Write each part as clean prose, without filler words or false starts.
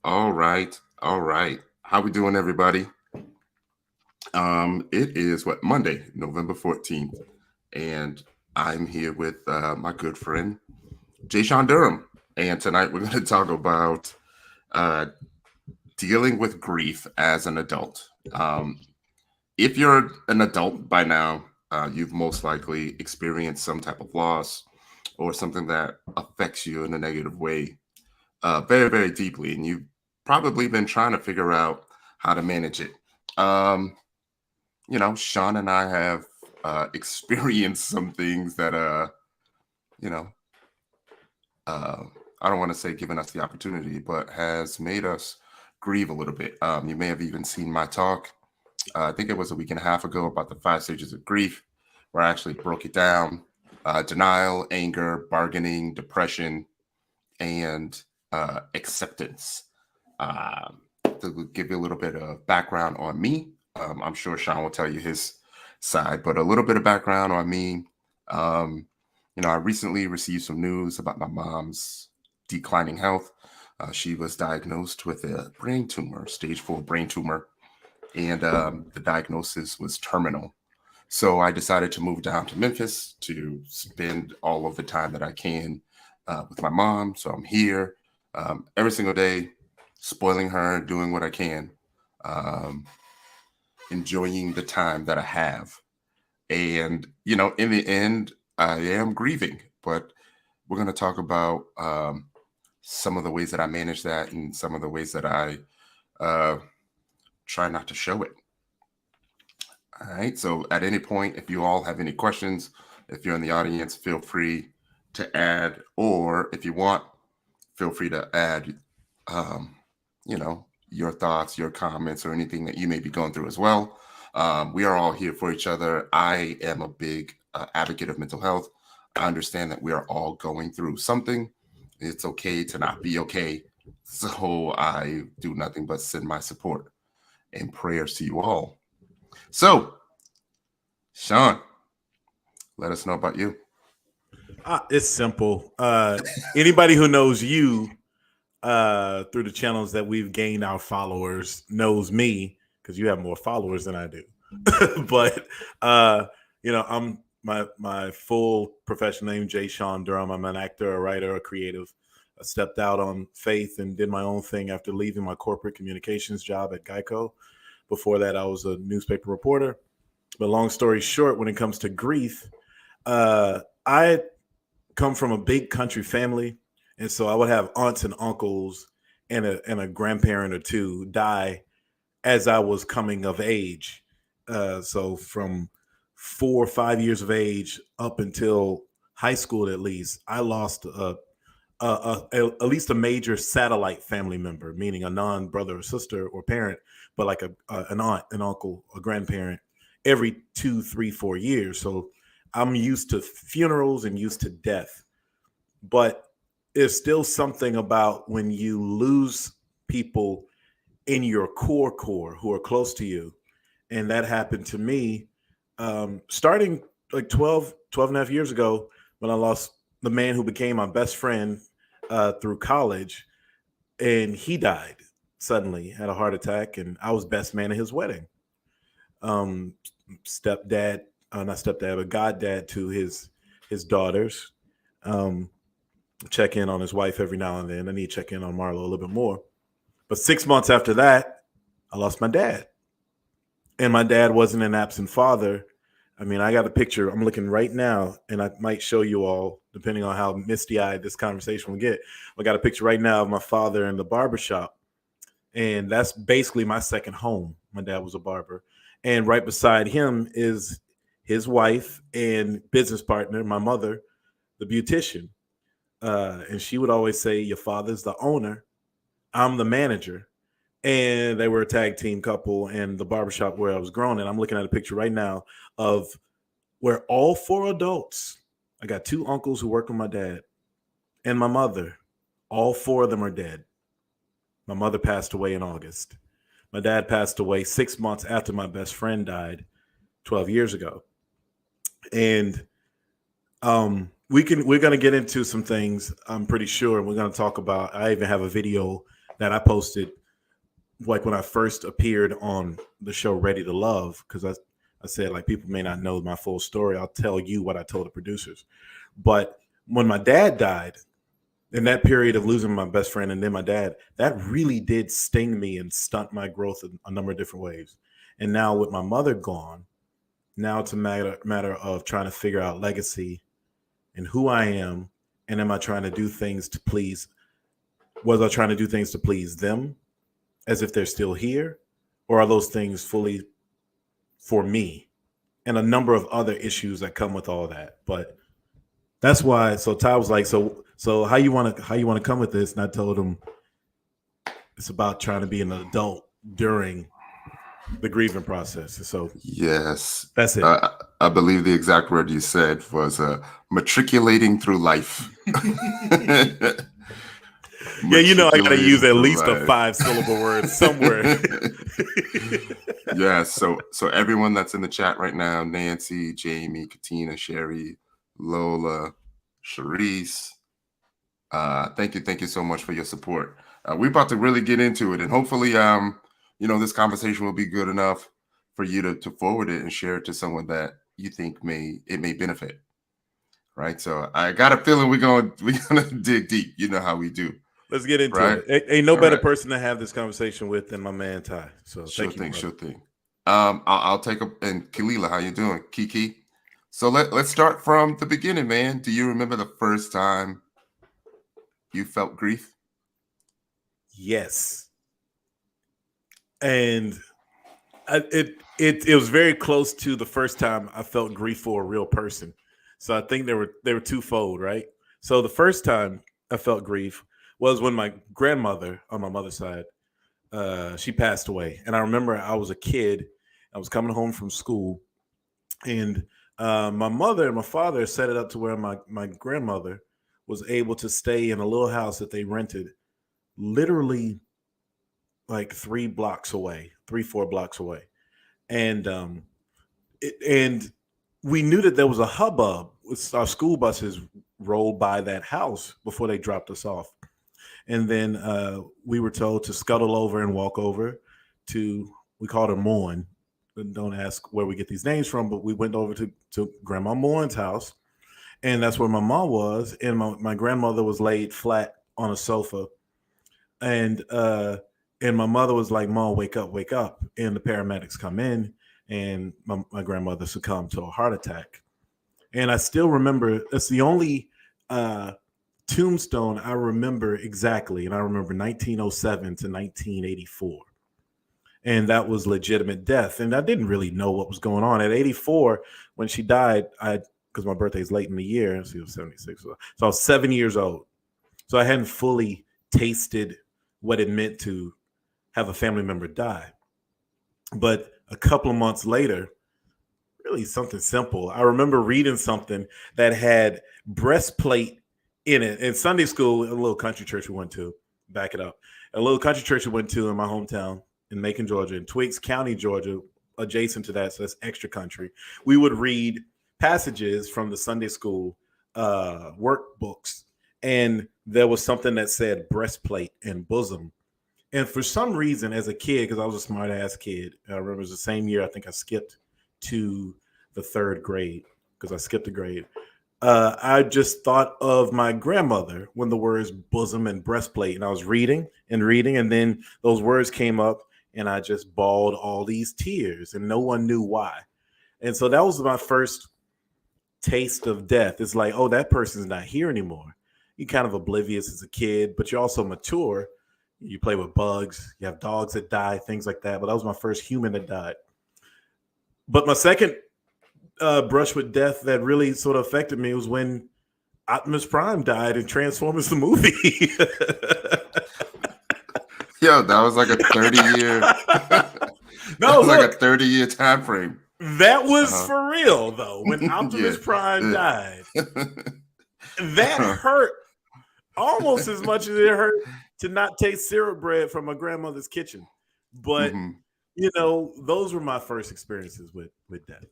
All right. All right. How we doing, everybody? It is Monday, November 14th, and I'm here with my good friend Shawn Durham. And tonight we're going to talk about uh, dealing with grief as an adult. If you're an adult by now, you've most likely experienced some type of loss or something that affects you in a negative way very, very deeply, and you've probably been trying to figure out how to manage it. Um, Shawn and I have experienced some things that, you know, uh, I don't want to say given us the opportunity, but has made us grieve a little bit. You may have even seen my talk. I think it was a week and a half ago about the 5 stages of grief, where I actually broke it down: denial, anger, bargaining, depression, and acceptance. Um, to give you a little bit of background on me, I'm sure Shawn will tell you his side, but a little bit of background on me. Um, I recently received some news about my mom's declining health. She was diagnosed with a brain tumor, stage 4 brain tumor, and the diagnosis was terminal. So I decided to move down to Memphis to spend all of the time that I can with my mom. So I'm here every single day, spoiling her, doing what I can, um, enjoying the time that I have. And, in the end, I am grieving, but we're going to talk about some of the ways that I manage that and some of the ways that I uh, try not to show it. All right. So at any point, if you all have any questions, if you're in the audience, feel free to add, or if you want, feel free to add, um, your thoughts, your comments, or anything that you may be going through as well. We are all here for each other. I am a big advocate of mental health. I understand that we are all going through something. It's okay to not be okay. So I do nothing but send my support and prayers to you all. So, Shawn, let us know about you. It's simple. Anybody who knows you through the channels that we've gained our followers knows me because you have more followers than I do. but I'm my full professional name Shawn Durham. I'm an actor, a writer, a creative. I stepped out on faith and did my own thing after leaving my corporate communications job at Geico. Before that, I was a newspaper reporter. But long story short, when it comes to grief, I come from a big country family, and so I would have aunts and uncles and a grandparent or two die as I was coming of age. So from 4 or 5 years of age up until high school, at least, I lost at least a major satellite family member, meaning a non brother or sister or parent, but like an aunt, an uncle, a grandparent, every 2, 3, 4 years. So I'm used to funerals and used to death, but there's still something about when you lose people in your core who are close to you. And that happened to me starting like 12 and a half years ago when I lost the man who became my best friend through college. And he died suddenly, had a heart attack, and I was best man at his wedding. Um, Stepdad, not stepdad, but goddad to his daughters. Um, check in on his wife every now and then. I need to check in on Marlo a little bit more. But 6 months after that, I lost my dad. And my dad wasn't an absent father. I mean, I got a picture. I'm looking right now, and I might show you all, depending on how misty-eyed this conversation will get. I got a picture right now of my father in the barbershop, and that's basically my second home. My dad was a barber. And right beside him is his wife and business partner, my mother, the beautician. And she would always say, "Your father's the owner, I'm the manager." And they were a tag team couple in the barbershop where I was growing. And I'm looking at a picture right now of where all four adults, I got two uncles who work with my dad and my mother. All four of them are dead. My mother passed away in August. My dad passed away 6 months after my best friend died 12 years ago. And we're gonna get into some things. I'm pretty sure we're gonna talk about. I even have a video that I posted like when I first appeared on the show Ready to Love, because I said like people may not know my full story. I'll tell you what I told the producers. But when my dad died, in that period of losing my best friend and then my dad, that really did sting me and stunt my growth in a number of different ways. And now with my mother gone, now it's a matter of trying to figure out legacy and who I am, and am I trying to do things to please? Was I trying to do things to please them, as if they're still here, or are those things fully for me? And a number of other issues that come with all that. But that's why. So Ty was like, so how you want to come with this? And I told him it's about trying to be an adult during the grieving process. So yes, that's it. I believe the exact word you said was matriculating through life. Yeah, you know I gotta use at least a 5-syllable word somewhere. Yeah, so everyone that's in the chat right now, Nancy, Jamie, Katina, Sherry, Lola, Sharice, thank you so much for your support. We're about to really get into it, and hopefully this conversation will be good enough for you to forward it and share it to someone that you think may benefit. Right. So I got a feeling we're gonna dig deep. You know how we do. Let's get into it. Ain't no better person to have this conversation with than my man Ty. So sure thank you. Sure thing. I'll take a and Kalila, how you doing? Kiki. So let's start from the beginning, man. Do you remember the first time you felt grief? Yes. And it was very close to the first time I felt grief for a real person. So I think they were twofold, right? So the first time I felt grief was when my grandmother on my mother's side, she passed away. And I remember I was a kid. I was coming home from school, and my mother and my father set it up to where my grandmother was able to stay in a little house that they rented literally like 4 blocks away. And and we knew that there was a hubbub. Our school buses rolled by that house before they dropped us off. And then we were told to scuttle over and walk over to, we called her Mourn. Don't ask where we get these names from, but we went over to Grandma Mourn's house. And that's where my mom was. And my grandmother was laid flat on a sofa. And my mother was like, "Mom, wake up, wake up." And the paramedics come in, and my grandmother succumbed to a heart attack. And I still remember, that's the only tombstone I remember exactly. And I remember 1907 to 1984. And that was legitimate death. And I didn't really know what was going on. At 84, when she died, because my birthday's late in the year, she was 76. So I was 7 years old. So I hadn't fully tasted what it meant to have a family member die. But a couple of months later, really something simple. I remember reading something that had breastplate in it. In Sunday school, a little country church we went to, back it up. A little country church we went to in my hometown in Macon, Georgia, in Twiggs County, Georgia, adjacent to that. So that's extra country. We would read passages from the Sunday school workbooks. And there was something that said breastplate and bosom. And for some reason, as a kid, because I was a smart ass kid, I remember it was the same year I think I skipped to the 3rd grade because I skipped a grade. I just thought of my grandmother when the words bosom and breastplate, and I was reading, and then those words came up, and I just bawled all these tears, and no one knew why. And so that was my first taste of death. It's like, oh, that person's not here anymore. You're kind of oblivious as a kid, but you're also mature. You play with bugs. You have dogs that die, things like that. But that was my first human that died. But my second brush with death that really sort of affected me was when Optimus Prime died in Transformers the movie. Yo, that was like a 30-year. No, look, like a 30-year time frame. That was for real, though. When Optimus Prime died, that hurt almost as much as it hurt to not taste syrup bread from my grandmother's kitchen. But those were my first experiences with death.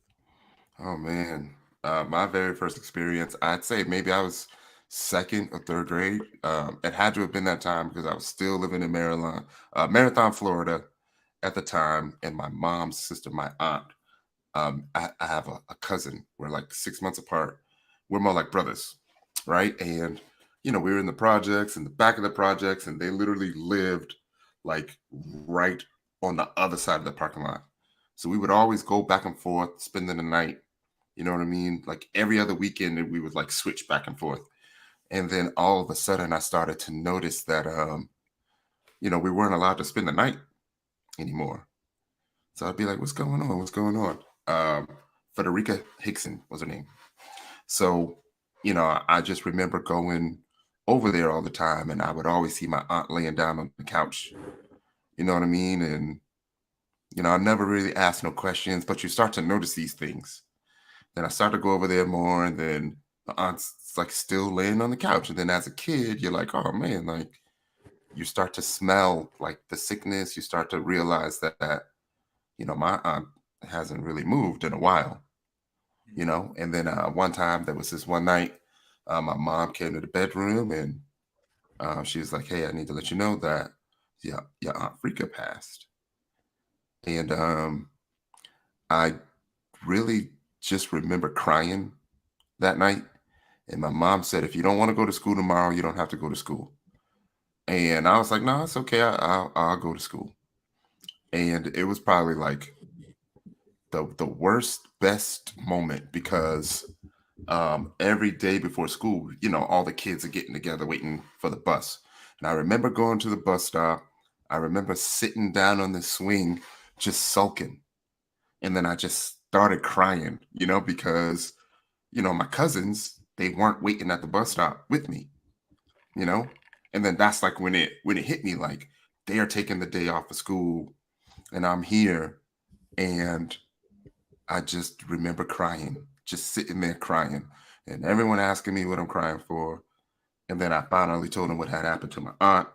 Oh man, my very first experience, I'd say maybe I was second or third grade. It had to have been that time because I was still living in Maryland, Marathon, Florida at the time. And my mom's sister, my aunt, I have a cousin. We're like 6 months apart. We're more like brothers, right? And we were in the projects, in the back of the projects, and they literally lived like right on the other side of the parking lot. So we would always go back and forth, spending the night. You know what I mean? Like every other weekend, we would like switch back and forth. And then all of a sudden, I started to notice that we weren't allowed to spend the night anymore. So I'd be like, "What's going on? What's going on?" Um, Frederica Hickson was her name. So, I just remember going over there all the time, and I would always see my aunt laying down on the couch. You know what I mean? And I never really asked no questions, but you start to notice these things. Then I start to go over there more, and then the aunt's like still laying on the couch. And then as a kid, you're like, "Oh man!" Like you start to smell like the sickness. You start to realize that my aunt hasn't really moved in a while. And then one time there was this one night, my mom came to the bedroom and she was like, "Hey, I need to let you know that your aunt Frika passed." And I really just remember crying that night. And my mom said, "If you don't want to go to school tomorrow, you don't have to go to school." And I was like, "No, it's okay. I'll go to school." And it was probably like the worst, best moment because every day before school, all the kids are getting together waiting for the bus. And I remember going to the bus stop. I remember sitting down on the swing, just sulking. And then I just started crying, because, my cousins, they weren't waiting at the bus stop with me, you know? And then that's like when it hit me, like they are taking the day off of school and I'm here. And I just remember crying, just sitting there crying, and everyone asking me what I'm crying for. And then I finally told them what had happened to my aunt.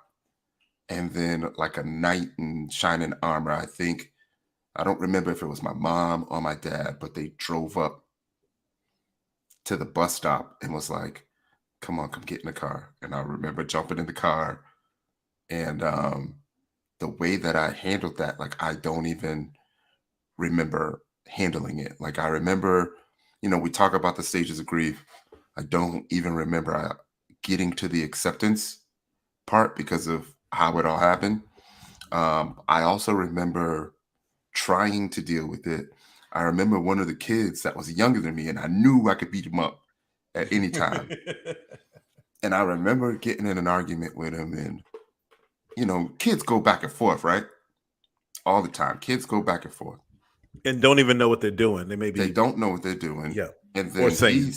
And then, like a knight in shining armor, I don't remember if it was my mom or my dad, but they drove up to the bus stop and was like, "Come on, come get in the car." And I remember jumping in the car. And the way that I handled that, like, I don't even remember handling it. Like I remember, we talk about the stages of grief. I don't even remember getting to the acceptance part because of how it all happened. I also remember trying to deal with it. I remember one of the kids that was younger than me, and I knew I could beat him up at any time. And I remember getting in an argument with him, and kids go back and forth, right? All the time, kids go back and forth. And don't even know what they're doing. They don't know what they're doing. Yeah. And Or then saying.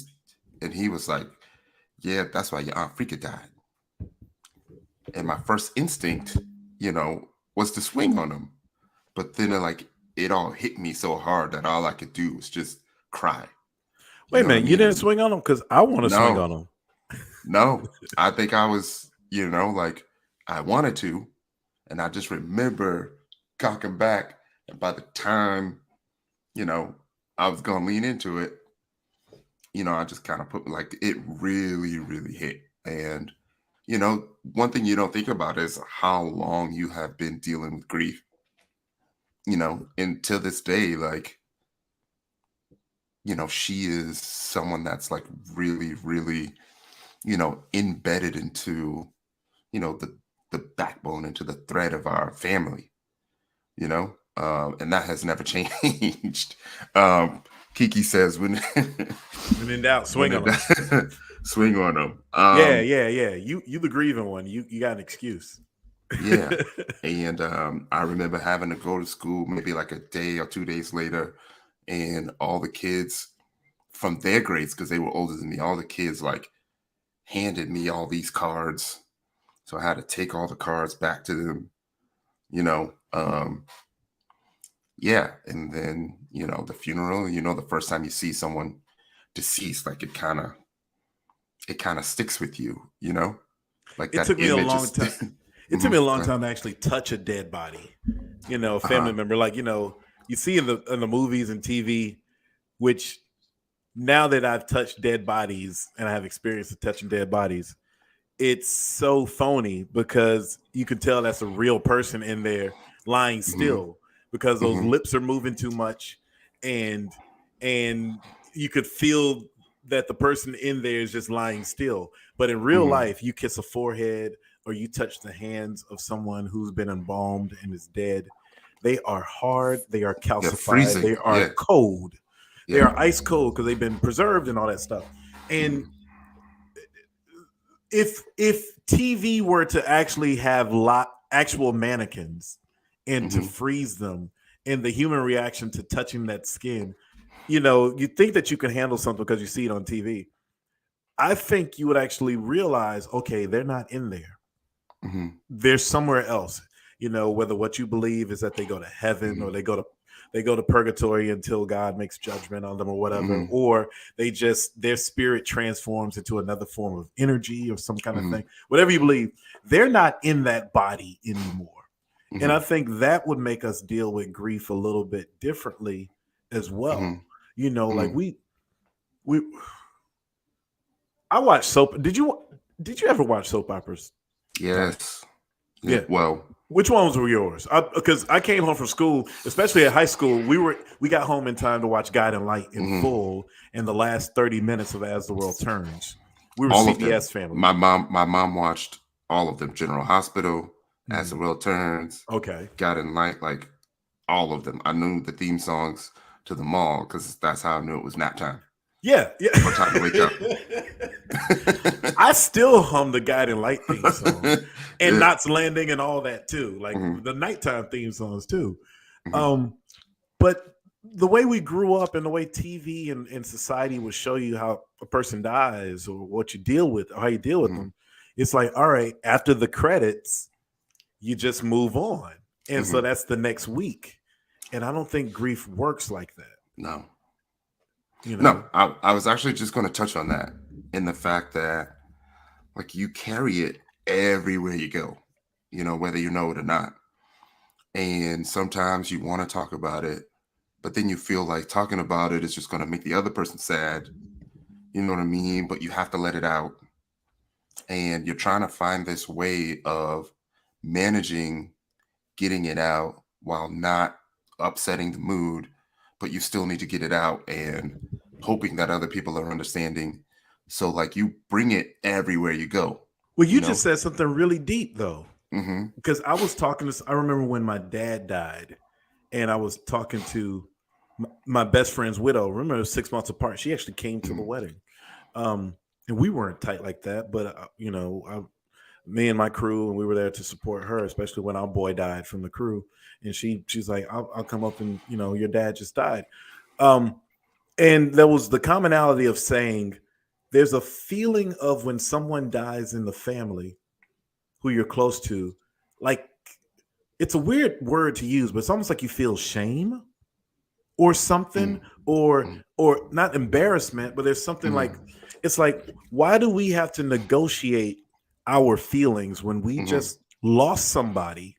he was like, "Yeah, that's why your aunt Frika died." And my first instinct, was to swing on him. But then it all hit me so hard that all I could do was just cry. Wait a know what I minute, you mean? didn't swing on him? Because I want to swing No, on him. no. I think I was, like I wanted to. And I just remember cocking back. And by the time, I was gonna lean into it, I just kind of put like it really, really hit. And one thing you don't think about is how long you have been dealing with grief. And to this day, like, she is someone that's like really, really, embedded into, the backbone, into the thread of our family, and that has never changed. Kiki says when When in doubt, when swing it on him. swing on them. Yeah. You the grieving one. You got an excuse. Yeah. And I remember having to go to school maybe like a day or 2 days later, and all the kids from their grades, because they were older than me, all the kids like handed me all these cards. So I had to take all the cards back to them, you know. Yeah. And then, the funeral, the first time you see someone deceased, like it kind of sticks with you, like It that took me a image long is time. It took me a Go long ahead. time to actually touch a dead body. A Uh-huh. family member, like you see in the movies and TV, which now that I've touched dead bodies and I have experience of touching dead bodies, it's so phony because you can tell that's a real person in there lying Mm-hmm. still because those Mm-hmm. lips are moving too much, and and you could feel that the person in there is just lying still. But in real Mm-hmm. life, you kiss a forehead or you touch the hands of someone who's been embalmed and is dead. They are hard, they are Yeah, calcified, freezing. they are Yeah. cold, they Yeah. are ice cold because they've been preserved and all that stuff. And Mm-hmm. if TV were to actually have actual mannequins and to Mm-hmm. freeze them and the human reaction to touching that skin, you know, you think that you can handle something because you see it on TV. I think you would actually realize, okay, they're not in there. Mm-hmm. They're somewhere else. You know, whether what you believe is that they go to heaven or Mm-hmm. they go to purgatory until God makes judgment on them or whatever, Mm-hmm. or they just their spirit transforms into another form of energy or some kind of Mm-hmm. thing. Whatever you believe, they're not in that body anymore. And Mm-hmm. I think that would make us deal with grief a little bit differently as Mm-hmm. well. You know, like Mm-hmm. we I watch soap. Did you ever watch soap operas, Ty? Yes. Yeah. Yeah. Well. Which ones were yours? Because I came home from school, especially at high school. We got home in time to watch Guiding Light in Mm-hmm. full and the last 30 minutes of As the World Turns. We were All of them. CBS family. My mom watched all of them. General Hospital, As the Mhm. World Turns, Okay. God in Light, like all of them. I knew the theme songs to them all because that's how I knew it was nap time Yeah, yeah. or time to wake up. I still hum the Guiding Light theme song and Yeah. Knots Landing and all that too, like Mm-hmm. the nighttime theme songs too. Mm-hmm. Um, but the way we grew up and the way TV and society would show you how a person dies or what you deal with or how you deal with Mm-hmm. them, it's like, all right, after the credits, you just move on. And so Mm-hmm. that's the next week. And I don't think grief works like that, No. you No, know? I was actually just going to touch on that in the fact that like you carry it everywhere you go, whether you know it or not. And sometimes you want to talk about it, but then you feel like talking about it is just going to make the other person sad. You know what I mean? But you have to let it out. And you're trying to find this way of managing getting it out while not upsetting the mood, but you still need to get it out and hoping that other people are understanding. So like you bring it everywhere you go, Well, you you know? just said something really deep though, Mm-hmm. because I remember when my dad died and I was talking to my best friend's widow. Remember, it was 6 months apart. She actually came to the Mm-hmm. wedding. And we weren't tight like that, but me and my crew, and we were there to support her, especially when our boy died from the crew. And she's like, I'll come up and your dad just died. Um, and there was the commonality of saying there's a feeling of when someone dies in the family who you're close to, like it's a weird word to use, but it's almost like you feel shame or something, Mm-hmm. or not embarrassment, but there's something like Mm-hmm. it's like, why do we have to negotiate our feelings when we Mm-hmm. just lost somebody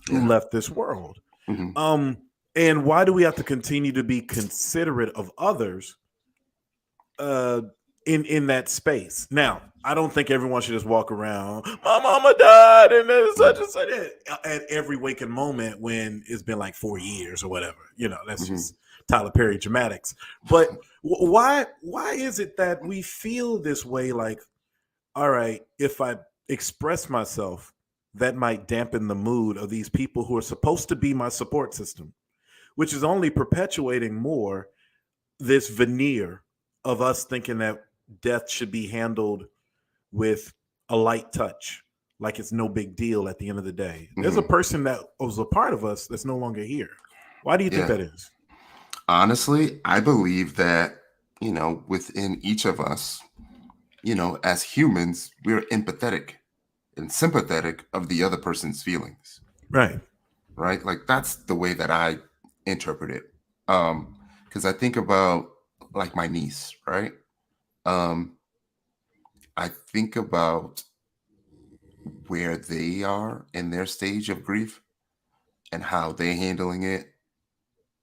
who Yeah. left this world? Mm-hmm. Um, and why do we have to continue to be considerate of others uh in that space? Now, I don't think everyone should just walk around, my mama died and then such and such at every waking moment when it's been like 4 years or whatever. That's Mm-hmm. just Tyler Perry dramatics. But why is it that we feel this way? Like, all right, if I express myself, that might dampen the mood of these people who are supposed to be my support system, which is only perpetuating more this veneer of us thinking that death should be handled with a light touch, like it's no big deal at the end of the day. There's a Mm-hmm. person that was a part of us that's no longer here. Why do you think Yeah. that is? Honestly, I believe that, within each of us, as humans, we're empathetic and sympathetic of the other person's feelings, Right. right? Like that's the way that I interpret it. Because I think about like my niece, right? Um, I think about where they are in their stage of grief and how they're handling it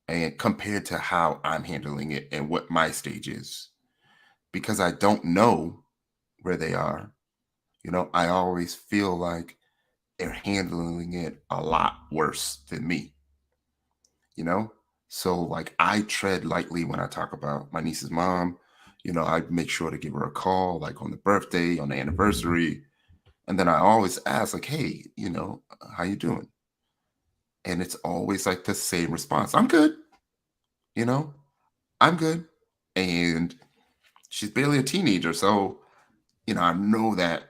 and compared to how I'm handling it and what my stage is. because I don't know where they are, I always feel like they're handling it a lot worse than me, you know? So like I tread lightly when I talk about my niece's mom. I make sure to give her a call like on the birthday, on the anniversary. And then I always ask, like, hey, how you doing? And it's always like the same response. I'm good, you know, I'm good. And she's barely a teenager. So, I know that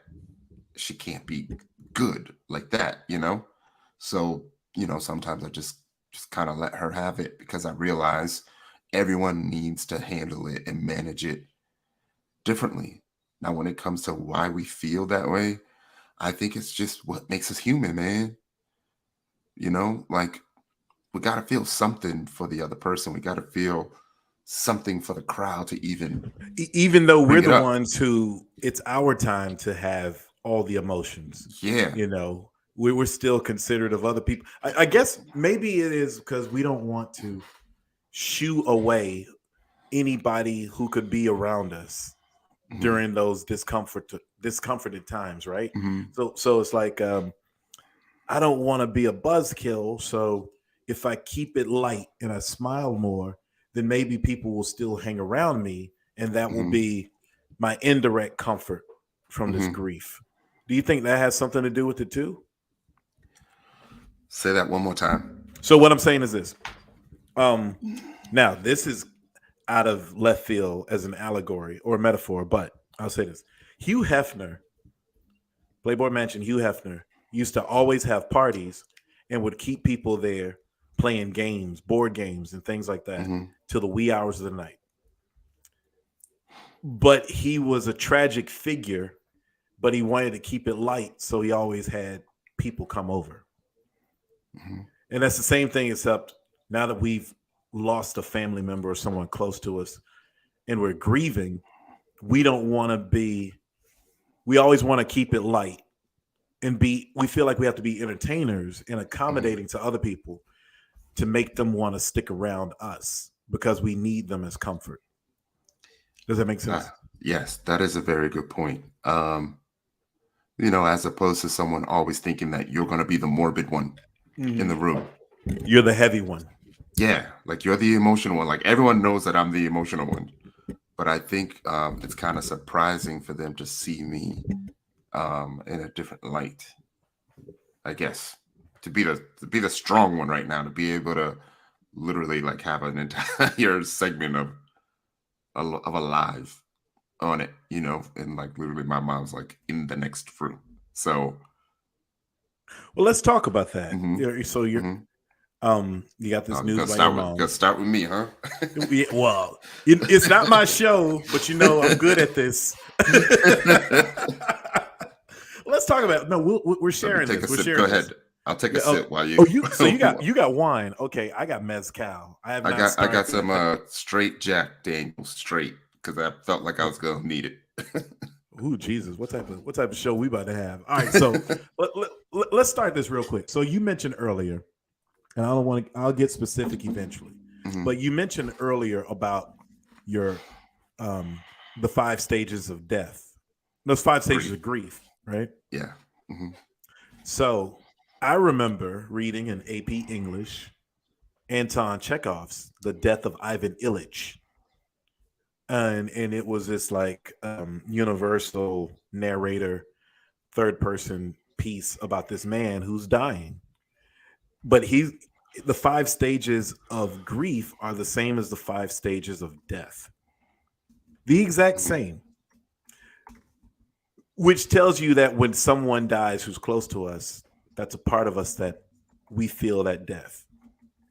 she can't be good like that. So, sometimes I just kind of let her have it because I realize everyone needs to handle it and manage it differently. Now, when it comes to why we feel that way, I think it's just what makes us human, man. Like we got to feel something for the other person. We got to feel something for the crowd to even though we're bring it the up. ones who it's our time to have all the emotions, Yeah. we're still considerate of other people. I guess maybe it is because we don't want to shoo away anybody who could be around us Hmm. during those discomforted times, right? Hmm. So it's like I don't want to be a buzzkill. So if I keep it light and I smile more, then maybe people will still hang around me, and that will Hmm. be my indirect comfort from this Hmm. grief. Do you think that has something to do with it too? Say that one more time. So what I'm saying is this. Um, Now this is out of left field as an allegory or a metaphor, but I'll say this: Hugh Hefner, Playboy Mansion, Hugh Hefner used to always have parties and would keep people there playing games, board games, and things like that Hmm. till the wee hours of the night. But he was a tragic figure, but he wanted to keep it light, so he always had people come over. Hmm. And that's the same thing, except now that we've lost a family member or someone close to us and we're grieving, we don't want to be, we always want to keep it light and we feel like we have to be entertainers and Hmm. accommodating to other people to make them want to stick around us because we need them as comfort. Does that make sense? Yes, that is a very good point. As opposed to someone always thinking that you're going to be the morbid one in the Mhm. room. You're the heavy one. Yeah, like you're the emotional one. Like everyone knows that I'm the emotional one. But I think it's kind of surprising for them to see me in a different light. I guess to be the strong one right now, to be able to literally like have an entire segment of a live on it, and like literally my mom's like in the next room. So, Well, let's talk about that. hmm. So you're Hmm. you got this Gonna news about your start with mom. gonna start with me, huh? Well, it's not my show, but I'm good at this. Let's talk about. No, we're Let me sharing take a this. We're sip. Go sharing this. ahead. I'll take a Yeah, oh, sip while oh, you. you so you got wine. Okay, I got mezcal. I have not I started. got some straight Jack Daniels straight because I felt like I was gonna need it. Ooh, Jesus! What type of show we about to have? All right, so let's start this real quick. So you mentioned earlier, and I don't want to. I'll get specific eventually, Hmm. but you mentioned earlier about your the 5 stages of death. Those 5 stages of Grief. grief, right? Yeah. Hmm. So I remember reading in AP English Anton Chekhov's The Death of Ivan Ilyich. And it was this like universal narrator, third person piece about this man who's dying. But the 5 stages of grief are the same as the 5 stages of death. The exact Hmm. same. Which tells you that when someone dies who's close to us, that's a part of us that we feel that death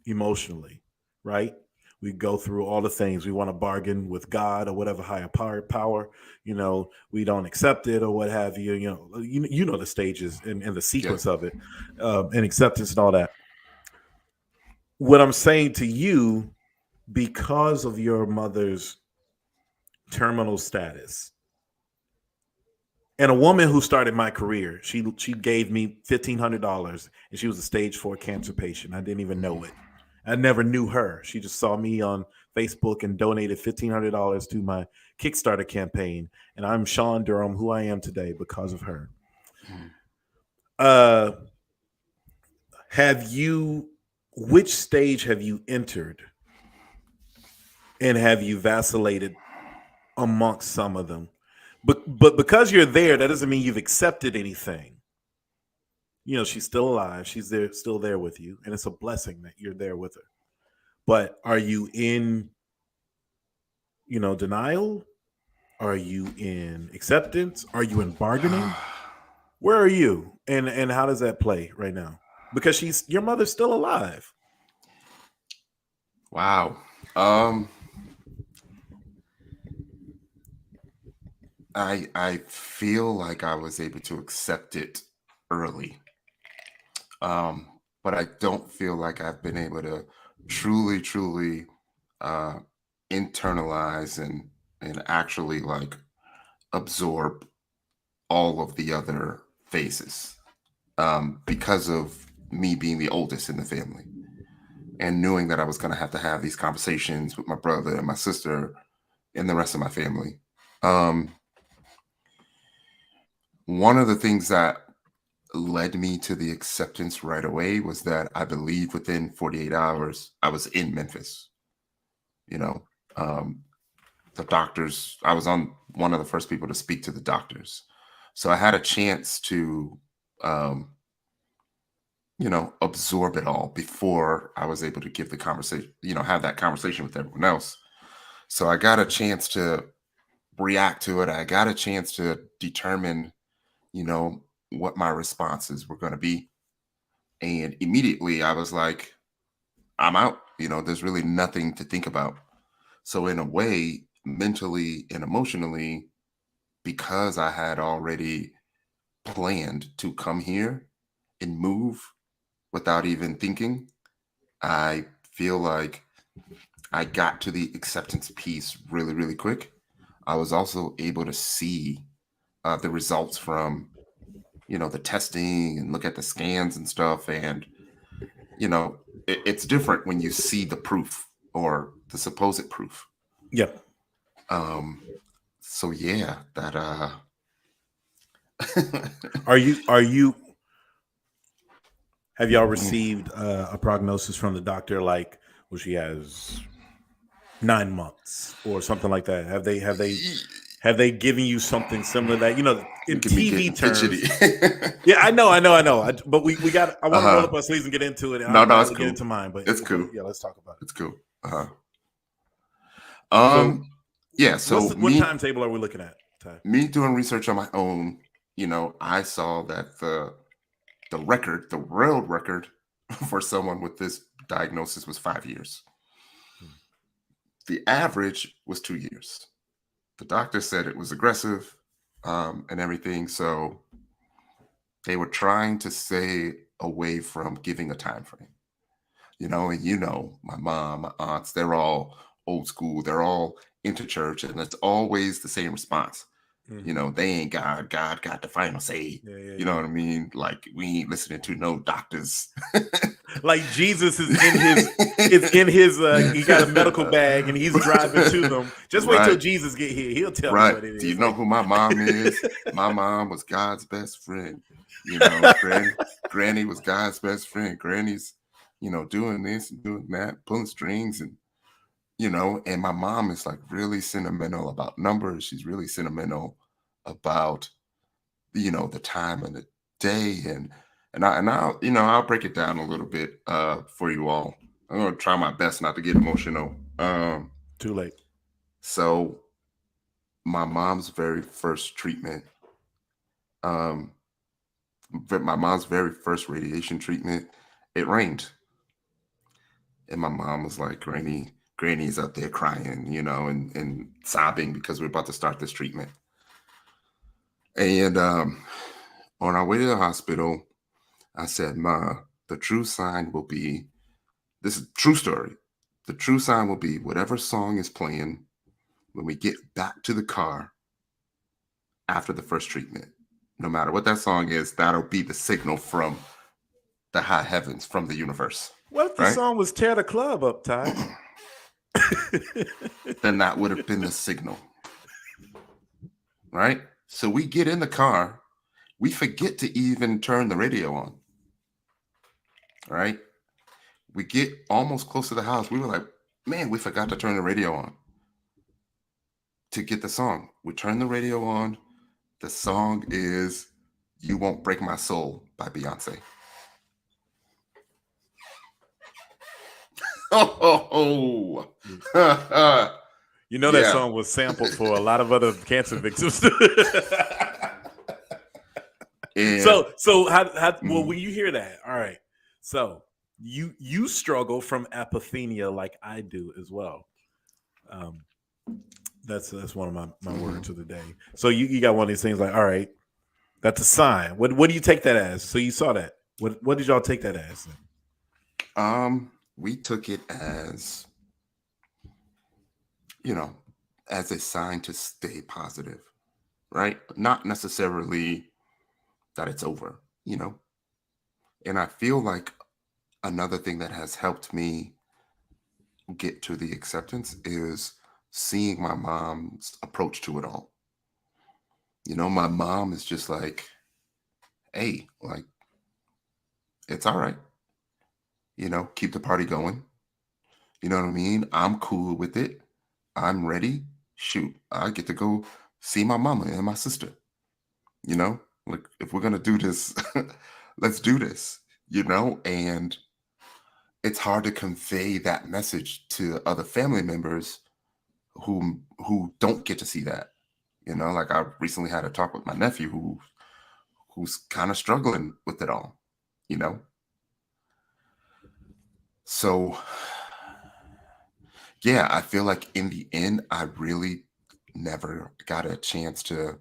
emotionally, right? We go through all the things. We want to bargain with God or whatever higher power. We don't accept it or what have you. You know the stages and the Yeah. sequence of it, and acceptance and all that. What I'm saying to you, because of your mother's terminal status, and a woman who started my career, she gave me $1,500, and she was a stage 4 cancer patient. I didn't even know Hmm. it. I never knew her. She just saw me on Facebook and donated $1,500 to my Kickstarter campaign. And I'm Shawn Durham, who I am today because of her. Uh, which stage have you entered, and have you vacillated amongst some of them? But because you're there, that doesn't mean you've accepted anything. She's still alive. She's there, still there with you, and it's a blessing that you're there with her. But are you in, denial? Are you in acceptance? Are you in bargaining? Where are you? And how does that play right now? Because your mother's still alive. Wow. I feel like I was able to accept it early. But I don't feel like I've been able to truly internalize and actually like absorb all of the other phases, because of me being the oldest in the family and knowing that I was going to have these conversations with my brother and my sister and the rest of my family. One of the things that led me to the acceptance right away was that I believe within 48 hours, I was in Memphis. The doctors, I was on one of the first people to speak to the doctors. So I had a chance to, absorb it all before I was able to give the conversation, have that conversation with everyone else. So I got a chance to react to it. I got a chance to determine, what my responses were going to be. And immediately I was like, I'm out. There's really nothing to think about. So in a way, mentally and emotionally, because I had already planned to come here and move without even thinking, I feel like I got to the acceptance piece really quick. I was also able to see the results from, the testing and look at the scans and stuff. And, it's different when you see the proof or the supposed proof. Yep. So yeah, that Are you have y'all received a prognosis from the doctor, like, well, she has 9 months or something like that? Have they given you something similar that, in TV terms? Yeah, I know. But we got. I want to roll up our sleeves and get into it. And No, I'll no, it's get cool. into mine. But It's cool. Yeah, let's talk about it. It's cool. Yeah. So what timetable are we looking at, Ty? Me doing research on my own, I saw that the world record for someone with this diagnosis was 5 years. The average was 2 years. The doctor said it was aggressive, and everything. So they were trying to stay away from giving a time frame. And my mom, my aunts, they're all old school. They're all into church, and it's always the same response. Mm-hmm. They ain't God. God got the final say. Yeah. What I mean? Like, we ain't listening to no doctors. Like, Jesus is in his he got a medical bag and he's driving to them. Just wait till Jesus get here. He'll tell me what it is. Do you know who my mom is? My mom was God's best friend. Granny was God's best friend. Granny's, doing this and doing that, pulling strings, and and my mom is like really sentimental about numbers. She's really sentimental about, the time and the day, and I'll break it down a little bit for you all. I'm gonna try my best not to get emotional. Too late. So my mom's very first treatment, my mom's very first radiation treatment, it rained. And my mom was like, Granny's up there crying, and sobbing because we're about to start this treatment. And on our way to the hospital, I said, Ma, the true sign will be, this is a true story. The true sign will be whatever song is playing when we get back to the car after the first treatment. No matter what that song is, that'll be the signal from the high heavens from the universe, What if the right? song was Tear the Club Up, Ty? Then that would have been the signal, right? So we get in the car, we forget to even turn the radio on, right? We get almost close to the house. We were like, man, we forgot to turn the radio on to get the song. We turn the radio on. The song is You Won't Break My Soul by Beyonce. Oh, You know that song was sampled for a lot of other cancer victims. So how well when you hear that, all right. So you struggle from apathenia like I do as well. That's one of my words of the day. So you got one of these things like, all right, that's a sign. What do you take that as? So you saw that. What did y'all take that as? We took it as, as a sign to stay positive, right? Not necessarily that it's over, And I feel like another thing that has helped me get to the acceptance is seeing my mom's approach to it all. My mom is just like, hey, like, it's all right. Keep the party going. You know what I mean? I'm cool with it. I'm ready. Shoot, I get to go see my mama and my sister. Like, if we're going to do this, let's do this, and it's hard to convey that message to other family members who don't get to see that. Like I recently had a talk with my nephew who's kind of struggling with it all, So yeah, I feel like in the end, I really never got a chance to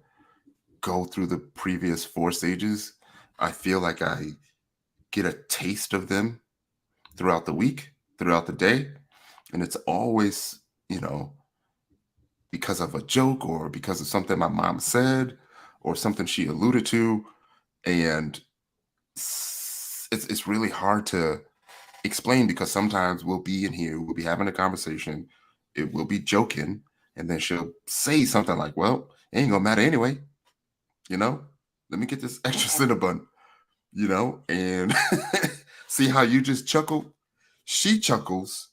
go through the previous 4 stages. I feel like I get a taste of them throughout the week, throughout the day. And it's always, because of a joke or because of something my mom said or something she alluded to. And it's really hard to explain because sometimes we'll be in here, we'll be having a conversation, it will be joking, and then she'll say something like, well, it ain't gonna matter anyway. Let me get this extra Cinnabon, and see how you just chuckle. She chuckles,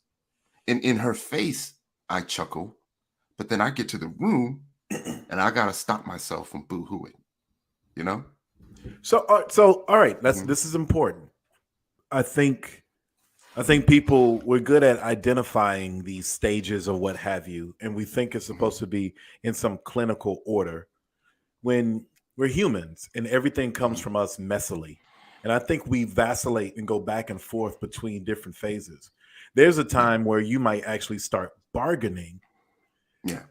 and in her face, I chuckle, but then I get to the room and I gotta stop myself from boo-hooing, So all right, this is important. I think people, we're good at identifying these stages or what have you, and we think it's supposed to be in some clinical order when we're humans and everything comes from us messily. And I think we vacillate and go back and forth between different phases. There's a time where you might actually start bargaining. Yeah.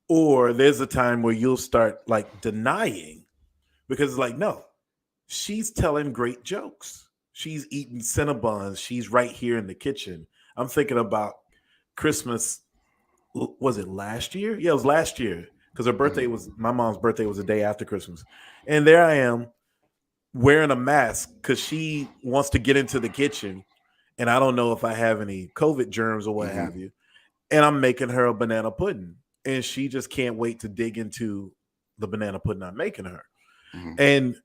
Or there's a time where you'll start like denying because it's like, no, she's telling great jokes. She's eating Cinnabons. She's right here in the kitchen. I'm thinking about Christmas. Was it last year? Yeah, it was last year because her birthday was, my mom's birthday was the day after Christmas. And there I am wearing a mask because she wants to get into the kitchen. And I don't know if I have any COVID germs or what have you. And I'm making her a banana pudding. And she just can't wait to dig into the banana pudding I'm making her. And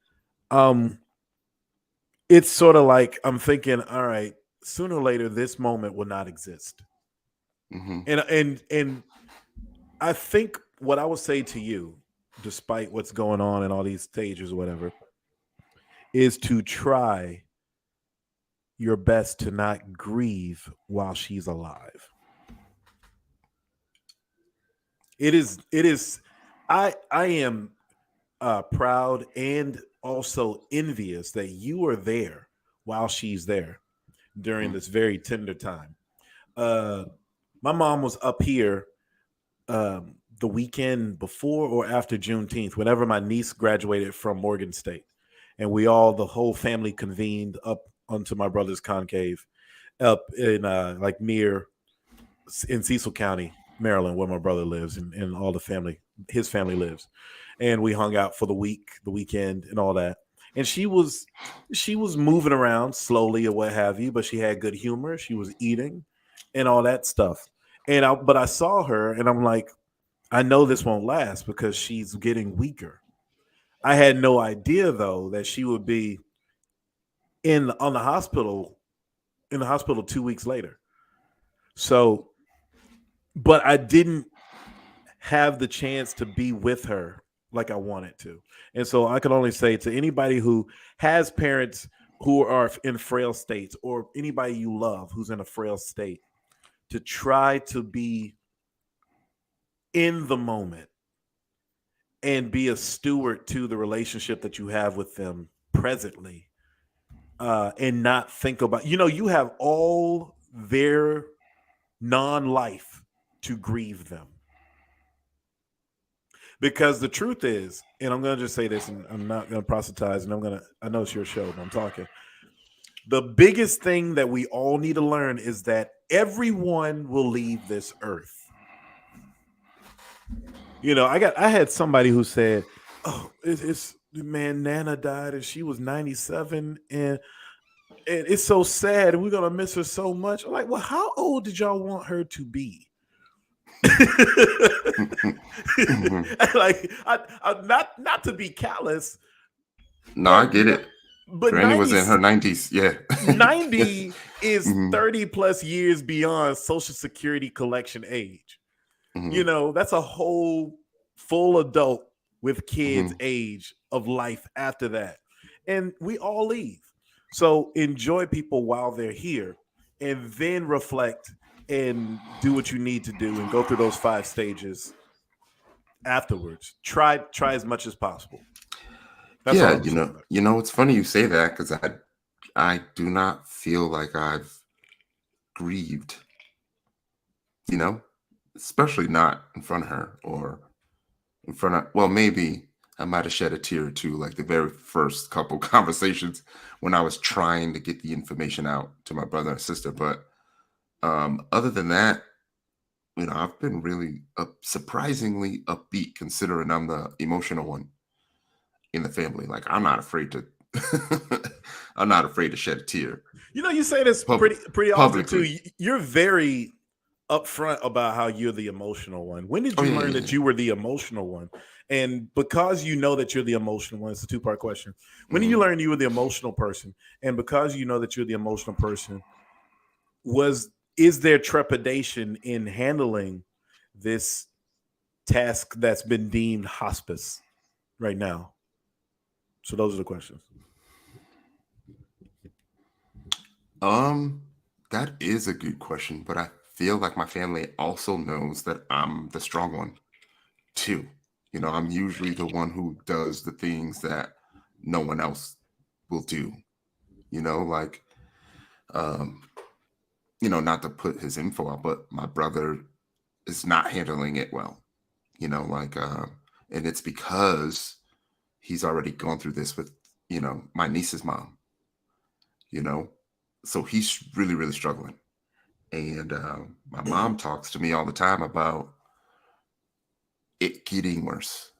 it's sort of like I'm thinking, all right, sooner or later, this moment will not exist. And I think what I would say to you, despite what's going on in all these stages or whatever, is to try your best to not grieve while she's alive. It is. I am proud and also envious that you are there while she's there during this very tender time. My mom was up here the weekend before or after Juneteenth, whenever my niece graduated from Morgan State, and the whole family convened up onto my brother's concave up in like near in Cecil County, Maryland, where my brother lives, and all his family lives. And we hung out for the weekend and all that. and she was moving around slowly or what have you, but she had good humor. She was eating and all that stuff. But I saw her and I'm like, I know this won't last because she's getting weaker. I had no idea though that she would be in the hospital 2 weeks later. So, but I didn't have the chance to be with her like I wanted to. And so I can only say to anybody who has parents who are in frail states, or anybody you love who's in a frail state, to try to be in the moment and be a steward to the relationship that you have with them presently, and not think about, you have all their non-life to grieve them. Because the truth is, and I'm going to just say this, and I'm not going to proselytize, and I know it's your show, but I'm talking. The biggest thing that we all need to learn is that everyone will leave this earth. I had somebody who said, "Oh, it's man, Nana died and she was 97, and it's so sad, and we're gonna miss her so much." I'm like, well, how old did y'all want her to be? Like, I not to be callous. No, I get it. But Granny was in her 90s. Yeah. 90 is 30 plus years beyond Social Security collection age. That's a whole full adult with kids age of life after that. And we all leave. So enjoy people while they're here, and then reflect and do what you need to do and go through those 5 stages afterwards. Try as much as possible. That's it's funny you say that, because I do not feel like I've grieved, especially not in front of her, or in front of, well, maybe I might have shed a tear or two, like the very first couple conversations when I was trying to get the information out to my brother and sister. But other than that, I've been really surprisingly upbeat, considering I'm the emotional one in the family. Like, I'm not afraid to I'm not afraid to shed a tear. You say this pretty often too. You're very upfront about how you're the emotional one. When did you learn that you were the emotional one? And because you know that you're the emotional one, it's a 2-part question. When did you learn you were the emotional person? And because you know that you're the emotional person, is there trepidation in handling this task that's been deemed hospice right now? So those are the questions. That is a good question, but I feel like my family also knows that I'm the strong one too. I'm usually the one who does the things that no one else will do. Like, not to put his info out, but my brother is not handling it well. And it's because he's already gone through this with, my niece's mom. So he's really, really struggling. And my mom talks to me all the time about it getting worse,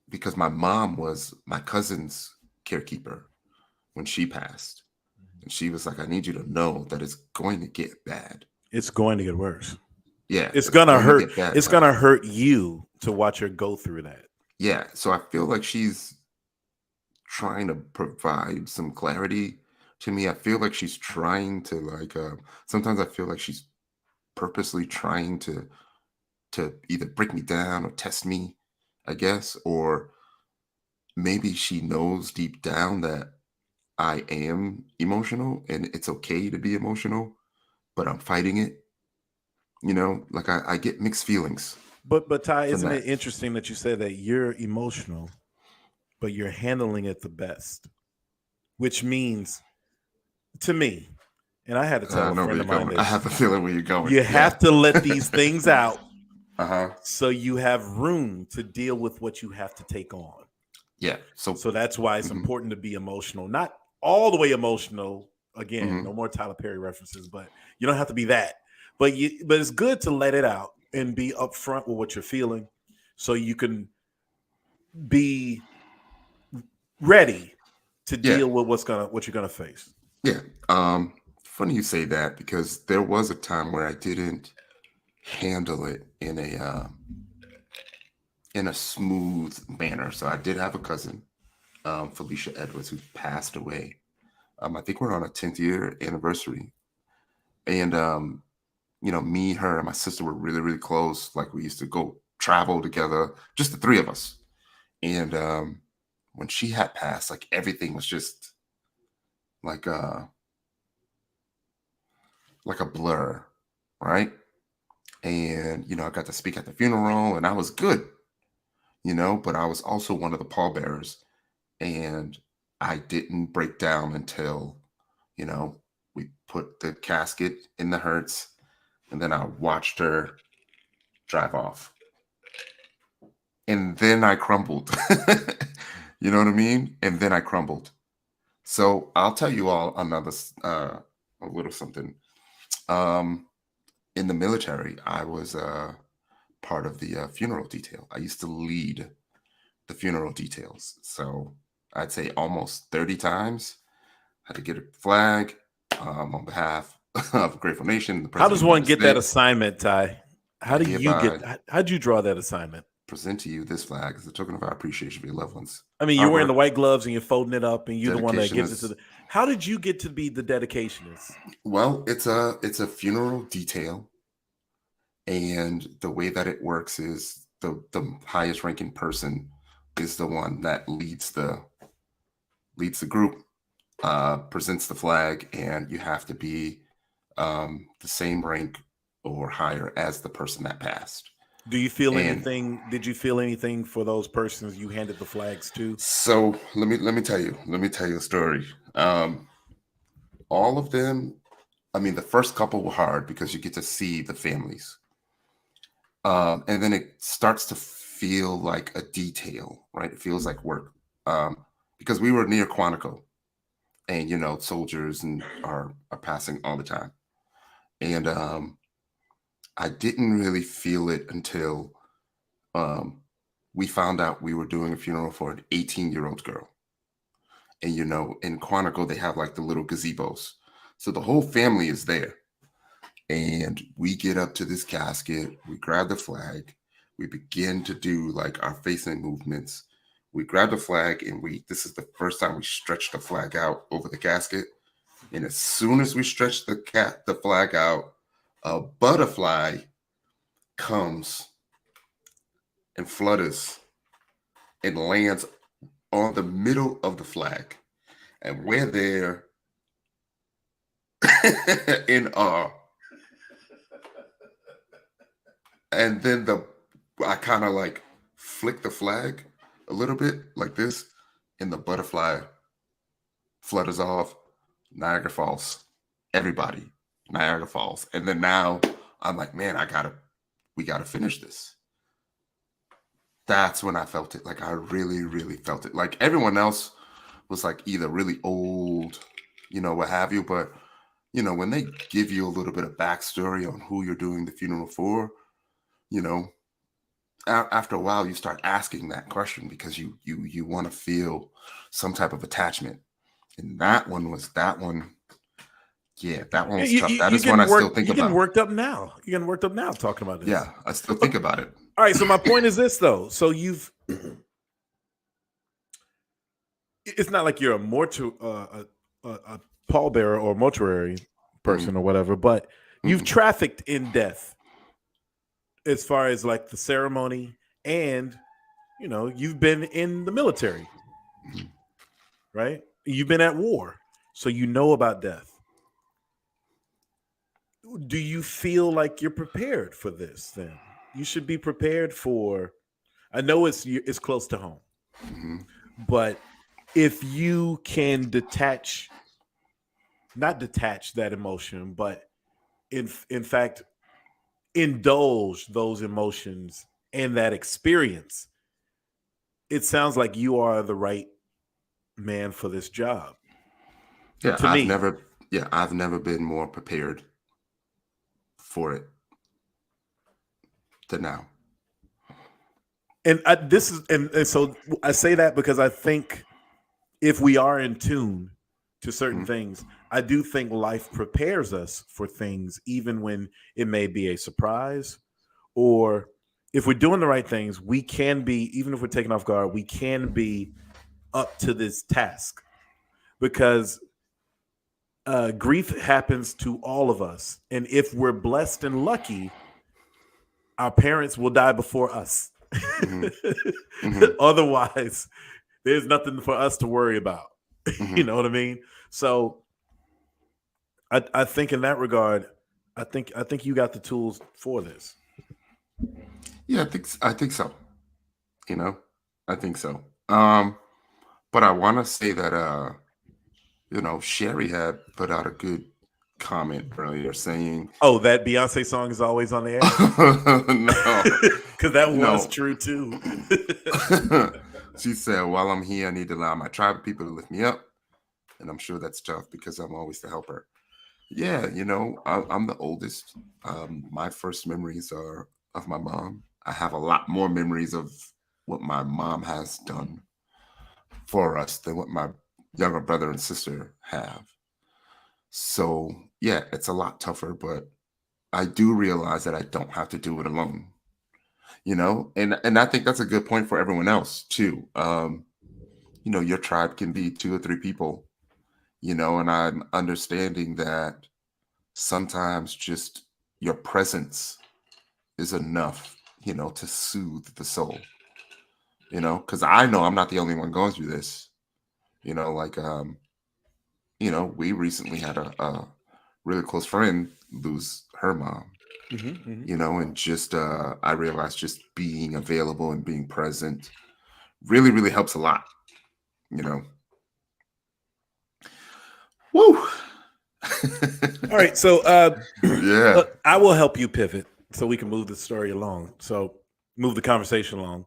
because my mom was my cousin's carekeeper when she passed. And she was like, I need you to know that it's going to get bad. It's going to get worse. Yeah. It's going to hurt. It's going to hurt you to watch her go through that. Yeah. So I feel like she's trying to provide some clarity to me. I feel like she's trying to, sometimes I feel like she's purposely trying to either break me down or test me, I guess. Or maybe she knows deep down that I am emotional and it's okay to be emotional, but I'm fighting it. I get mixed feelings. But Ty, isn't it interesting that you said that you're emotional, but you're handling it the best? Which means, to me, and I had to tell a friend of mine this, I have a feeling where you're going. You have to let these things out, so you have room to deal with what you have to take on. Yeah. So that's why it's important to be emotional, not all the way emotional. Again, no more Tyler Perry references, but you don't have to be that. But it's good to let it out and be upfront with what you're feeling, so you can be ready to Yeah. deal with what you're gonna face. Yeah. Funny you say that because there was a time where I didn't handle it in a smooth manner. So I did have a cousin, Felicia Edwards, who passed away. I think we're on a 10th year anniversary. And me, her, and my sister were really, really close. Like we used to go travel together, just the three of us. And when she had passed, like everything was just like a blur, right? And I got to speak at the funeral, and I was good, but I was also one of the pallbearers, and I didn't break down until you know we put the casket in the hearse, and then I watched her drive off, and then I crumbled. You know what I mean? And then I crumbled. So I'll tell you all a little something. Um, in the military, I was part of the funeral detail. I used to lead the funeral details. So I'd say almost 30 times. Had to get a flag on behalf of Grateful Nation, the How President does of the one United get that States. assignment, Ty? I hereby How'd you draw that assignment? present to you this flag as a token of our appreciation for your loved ones. I mean, you're Hard wearing the work, white gloves and you're folding it up, and you're the one that dedication gives it to is the. How did you get to be the dedicationist? well, it's a funeral detail, and the way that it works is the highest ranking person is the one that leads the group, presents the flag, and you have to be the same rank or higher as the person that passed. Do you feel And anything? Did you feel anything for those persons you handed the flags to? so let me tell you a story. All of them. I mean, the first couple were hard because you get to see the families, and then it starts to feel like a detail, right? It feels like work, because we were near Quantico, and soldiers are passing all the time, and I didn't really feel it until um, we found out we were doing a funeral for an 18-year-old girl. And in Quantico, they have like the little gazebos. So the whole family is there. And we get up to this casket, we grab the flag, we begin to do like our facing movements. We grab the flag, and this is the first time we stretch the flag out over the casket. And as soon as we stretch the flag out, a butterfly comes and flutters and lands on the middle of the flag. And we're there in awe. And then I kind of like flick the flag a little bit like this, and the butterfly flutters off. Niagara Falls. Everybody, Niagara Falls. And then now I'm like, man, we gotta finish this. That's when I felt it. Like I really, really felt it. Like everyone else was like either really old, what have you. But when they give you a little bit of backstory on who you're doing the funeral for, you know, after a while you start asking that question because you want to feel some type of attachment. And that one. Yeah, that one was tough. That You is one I getting still worked. think You're getting about. worked up now. You're getting worked up now talking about this. Yeah, I still think about it. All right. So my point is this, though. So it's not like you're a pallbearer or mortuary person or whatever, but you've trafficked in death as far as like the ceremony, and you've been in the military, right? You've been at war, so you know about death. Do you feel like you're prepared for this? Then you should be prepared for. I know it's close to home, but if you can not detach that emotion, but in fact indulge those emotions and that experience, it sounds like you are the right man for this job. Yeah, To me. I've never been more prepared for it than now. And so I say that because I think if we are in tune to certain Mhm. things, I do think life prepares us for things, even when it may be a surprise, or if we're doing the right things, we can be, even if we're taken off guard, we can be up to this task, because grief happens to all of us. And if we're blessed and lucky, our parents will die before us. Mhm. Mhm. Otherwise, there's nothing for us to worry about. You Mhm. know what I mean? So I think in that regard, I think you got the tools for this. Yeah, I think so. You know, I think so. But I want to say that Sherry had put out a good comment earlier saying, Oh, that Beyonce song is always on the air? no, Because that was no. true too. She said, while I'm here, I need to allow my tribe of people to lift me up. And I'm sure that's tough because I'm always the helper. Yeah, I'm the oldest. My first memories are of my mom. I have a lot more memories of what my mom has done for us than what my younger brother and sister have. So, yeah, it's a lot tougher, but I do realize that I don't have to do it alone, and I think that's a good point for everyone else too. Your tribe can be 2 or 3 people, and I'm understanding that sometimes just your presence is enough, to soothe the soul, because I know I'm not the only one going through this, like, we recently had a really close friend lose her mom, and just, I realized just being available and being present really, really helps a lot, you know. Woo! All right, so Yeah. I will help you pivot so we can move the story along. So move the conversation along.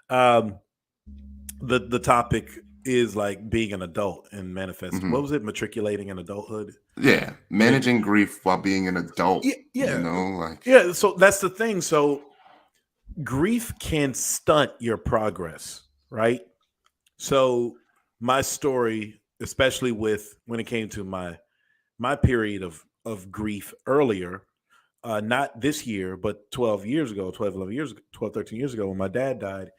Um, the topic is like being an adult and manifesting. What Mhm. was it? Matriculating in adulthood. Yeah, And managing grief while being an adult, yeah, yeah, like. yeah. So that's the thing. So grief can stunt your progress, right? So my story, especially with when it came to my period of grief earlier, not this year, but 12 years ago, 12, 11 years, 12, 13 years ago, when my dad died,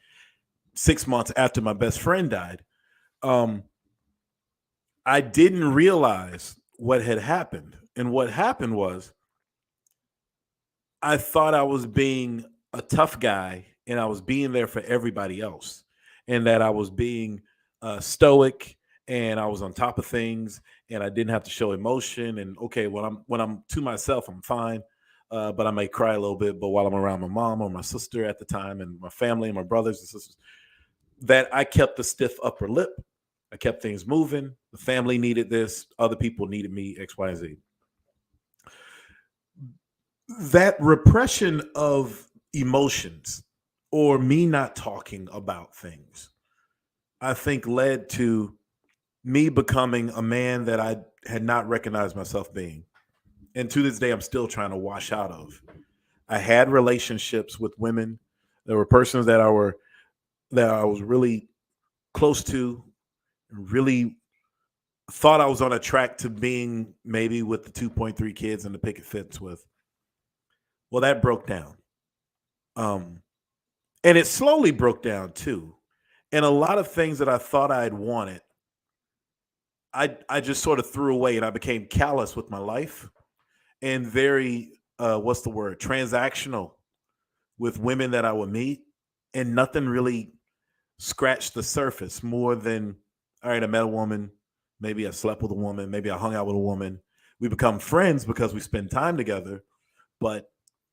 6 months after my best friend died, um, I didn't realize what had happened. And what happened was I thought I was being a tough guy and I was being there for everybody else, and that I was being stoic and I was on top of things and I didn't have to show emotion. And okay, when I'm to myself, I'm fine. But I may cry a little bit. But while I'm around my mom or my sister at the time and my family and my brothers and sisters, that I kept the stiff upper lip. I kept things moving. The family needed this. Other people needed me, X, Y, and Z. That repression of emotions or me not talking about things, I think led to me becoming a man that I had not recognized myself being. And to this day, I'm still trying to wash out of. I had relationships with women. There were persons that I was really close to, really thought I was on a track to being maybe with the 2.3 kids and the picket fence with. Well, that broke down. Um, and it slowly broke down too. And a lot of things that I thought I had wanted, I just sort of threw away, and I became callous with my life and very what's the word, transactional with women that I would meet, and nothing really scratched the surface more than, all right, I met a woman, maybe I slept with a woman, maybe I hung out with a woman. We become friends because we spend time together, but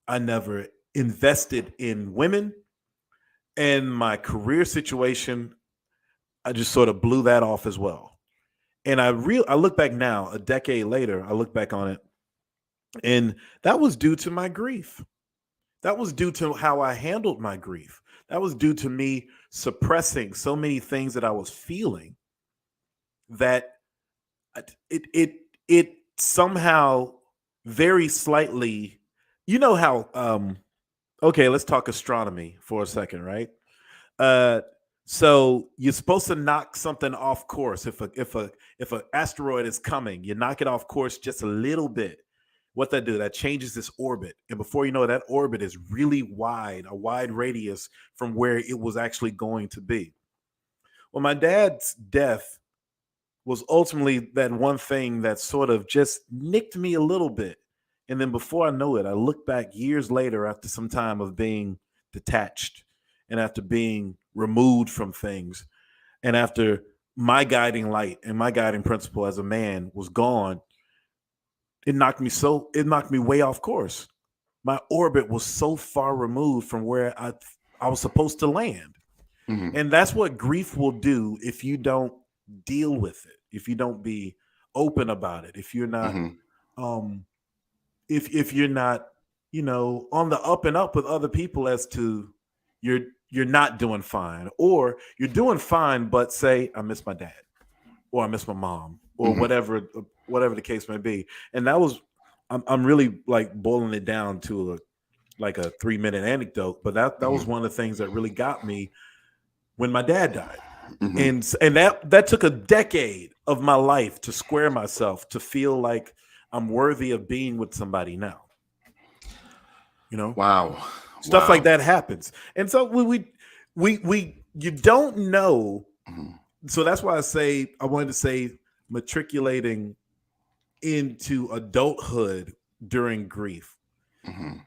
I never invested in women. And my career situation, I just sort of blew that off as well. And I look back now, a decade later, I look back on it, and that was due to my grief. That was due to how I handled my grief. That was due to me suppressing so many things that I was feeling, that it somehow very slightly, how okay, let's talk astronomy for a second, right? Uh So you're supposed to knock something off course. If a asteroid is coming, you knock it off course just a little bit. What that do? That changes its orbit, and before you know it, that orbit is really wide, a wide radius from where it was actually going to be. Well, my dad's death was ultimately that one thing that sort of just nicked me a little bit. And then before I know it, I look back years later after some time of being detached and after being removed from things and after my guiding light and my guiding principle as a man was gone, it knocked me way off course. My orbit was so far removed from where I was supposed to land. Mm-hmm. And that's what grief will do if you don't deal with it, if you don't be open about it, if you're not Mm-hmm. um if you're not, on the up and up with other people as to you're you're not doing fine, or you're doing fine but say I miss my dad or I miss my mom or Mm-hmm. whatever the case may be. And that was I'm really like boiling it down to like a 3-minute anecdote, but that was Mm-hmm. one of the things that really got me when my dad died. Mm-hmm. And that took a decade of my life to square myself to feel like I'm worthy of being with somebody now. You know, Wow. stuff like Wow. that happens, and so we you don't know. Mm-hmm. So that's why I wanted to say matriculating into adulthood during grief. Mm-hmm.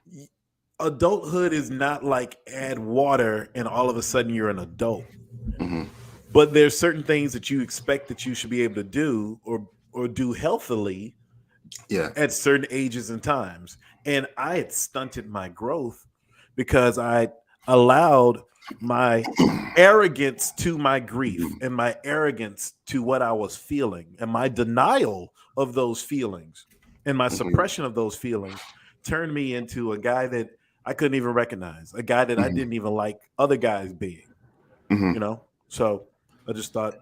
Adulthood is not like add water and all of a sudden you're an adult. Mm-hmm. But there's certain things that you expect that you should be able to do or do healthily Yeah. at certain ages and times. And I had stunted my growth because I allowed my arrogance to my grief Mm-hmm. and my arrogance to what I was feeling and my denial of those feelings and my Mm-hmm. suppression of those feelings turned me into a guy that I couldn't even recognize, a guy that I Mm-hmm. didn't even like other guys being, Mm-hmm. So I just thought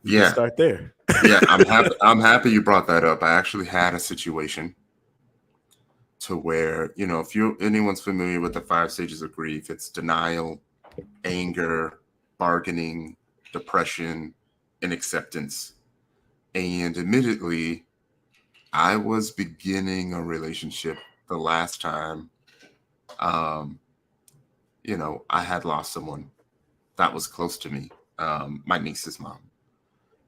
we could Yeah. start there. Yeah. I'm happy. I'm happy you brought that up. I actually had a situation to where, if anyone's familiar with the 5 stages of grief, it's denial, anger, bargaining, depression, and acceptance. And admittedly, I was beginning a relationship the last time, um, I had lost someone that was close to me, my niece's mom.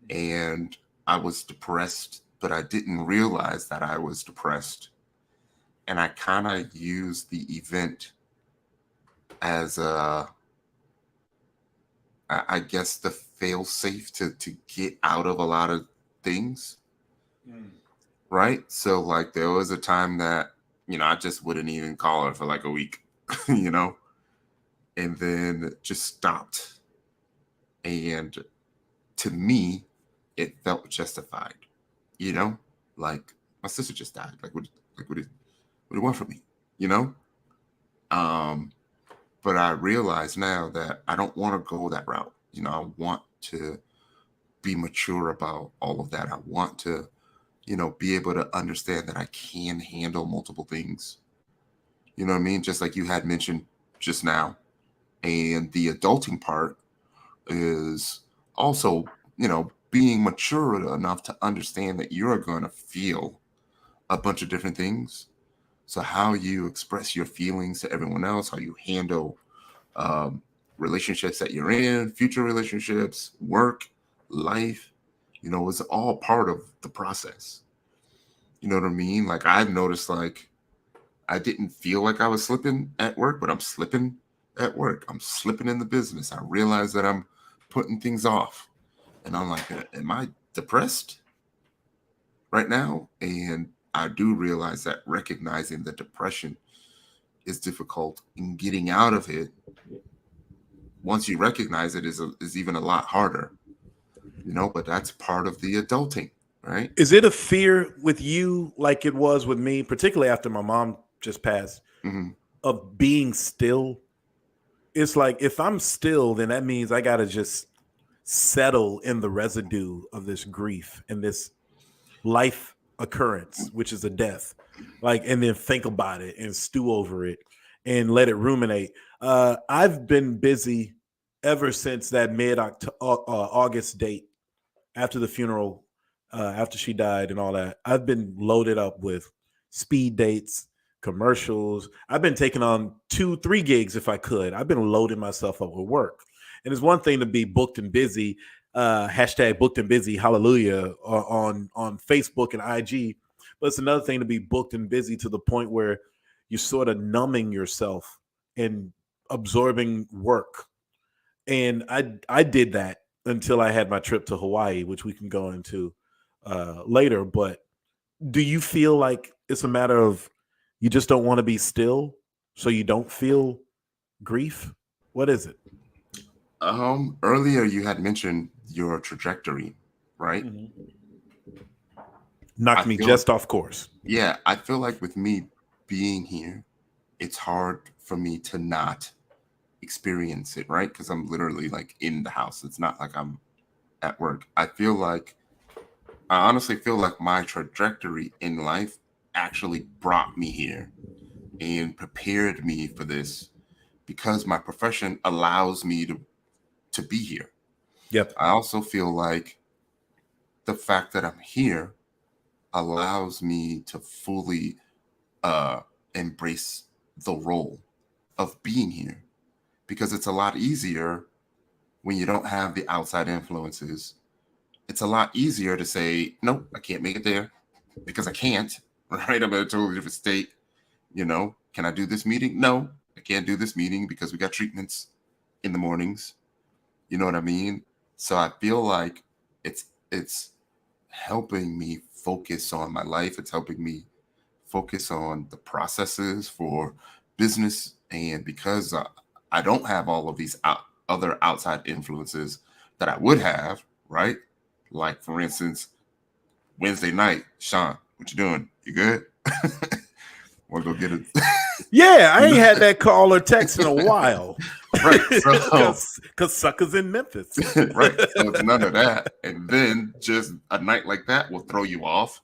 And I was depressed, but I didn't realize that I was depressed. And I kind of used the event as I guess the fail safe to get out of a lot of things, Mm. right? So like there was a time that I just wouldn't even call her for like a week, you know, and then just stopped. And to me, it felt justified, you know, like my sister just died. What do you want from me, you know? Um, but I realize now that I don't want to go that route. I want to be mature about all of that. I want to, be able to understand that I can handle multiple things. You know what I mean? Just like you had mentioned just now. And the adulting part is also, being mature enough to understand that you're going to feel a bunch of different things. So, how you express your feelings to everyone else, how you handle um, relationships that you're in, future relationships, work, life, it's all part of the process. You know what I mean? Like, I've noticed, like, I didn't feel like I was slipping at work, but I'm slipping at work. I'm slipping in the business. I realize that I'm putting things off. And I'm like, am I depressed right now? And I do realize that recognizing the depression is difficult and getting out of it once you recognize it is even a lot harder, but that's part of the adulting, right? Is it a fear with you like it was with me, particularly after my mom just passed, Mm-hmm. of being still? It's like if I'm still, then that means I got to just settle in the residue of this grief and this life occurrence, which is a death, like, and then think about it and stew over it and let it ruminate. I've been busy ever since that August date after the funeral, after she died and all that, I've been loaded up with speed dates, commercials. I've been taking on 2, 3 gigs if I could. I've been loading myself up with work. And it's one thing to be booked and busy, hashtag booked and busy, hallelujah, on Facebook and IG. But it's another thing to be booked and busy to the point where you're sort of numbing yourself and absorbing work. And I did that until I had my trip to Hawaii, which we can go into later. But do you feel like it's a matter of you just don't want to be still, so you don't feel grief? What is it? Earlier you had mentioned your trajectory, right? Knocked me just off course. Yeah, I feel like with me being here, it's hard for me to not experience it, right? Because I'm literally like in the house. It's not like I'm at work. I honestly feel like my trajectory in life actually brought me here and prepared me for this because my profession allows me to be here. Yep. I also feel like the fact that I'm here allows me to fully embrace the role of being here, because it's a lot easier when you don't have the outside influences. It's a lot easier to say, nope, I can't make it there because I can't, right? I'm in a totally different state. Can I do this meeting? No, I can't do this meeting because we got treatments in the mornings. You know what I mean? So I feel like it's helping me focus on my life. It's helping me focus on the processes for business. And because I don't have all of these other outside influences that I would have, right? Like, for instance, Wednesday night, Shawn, what you doing? You good? Want to go get it? Yeah, I ain't had that call or text in a while. Right. Because suckers in Memphis. Right. So it's none of that. And then just a night like that will throw you off,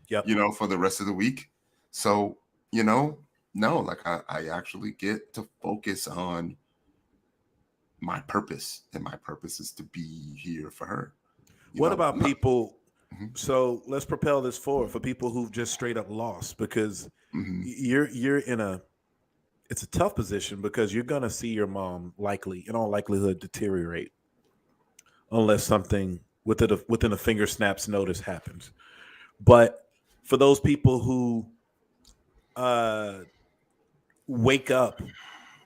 yep. For the rest of the week. So, no, like I actually get to focus on my purpose, and my purpose is to be here for her. What about people? Mm-hmm. So let's propel this forward for people who've just straight up lost, because you're in it's a tough position, because you're going to see your mom in all likelihood deteriorate unless something within a finger snaps notice happens. But for those people who wake up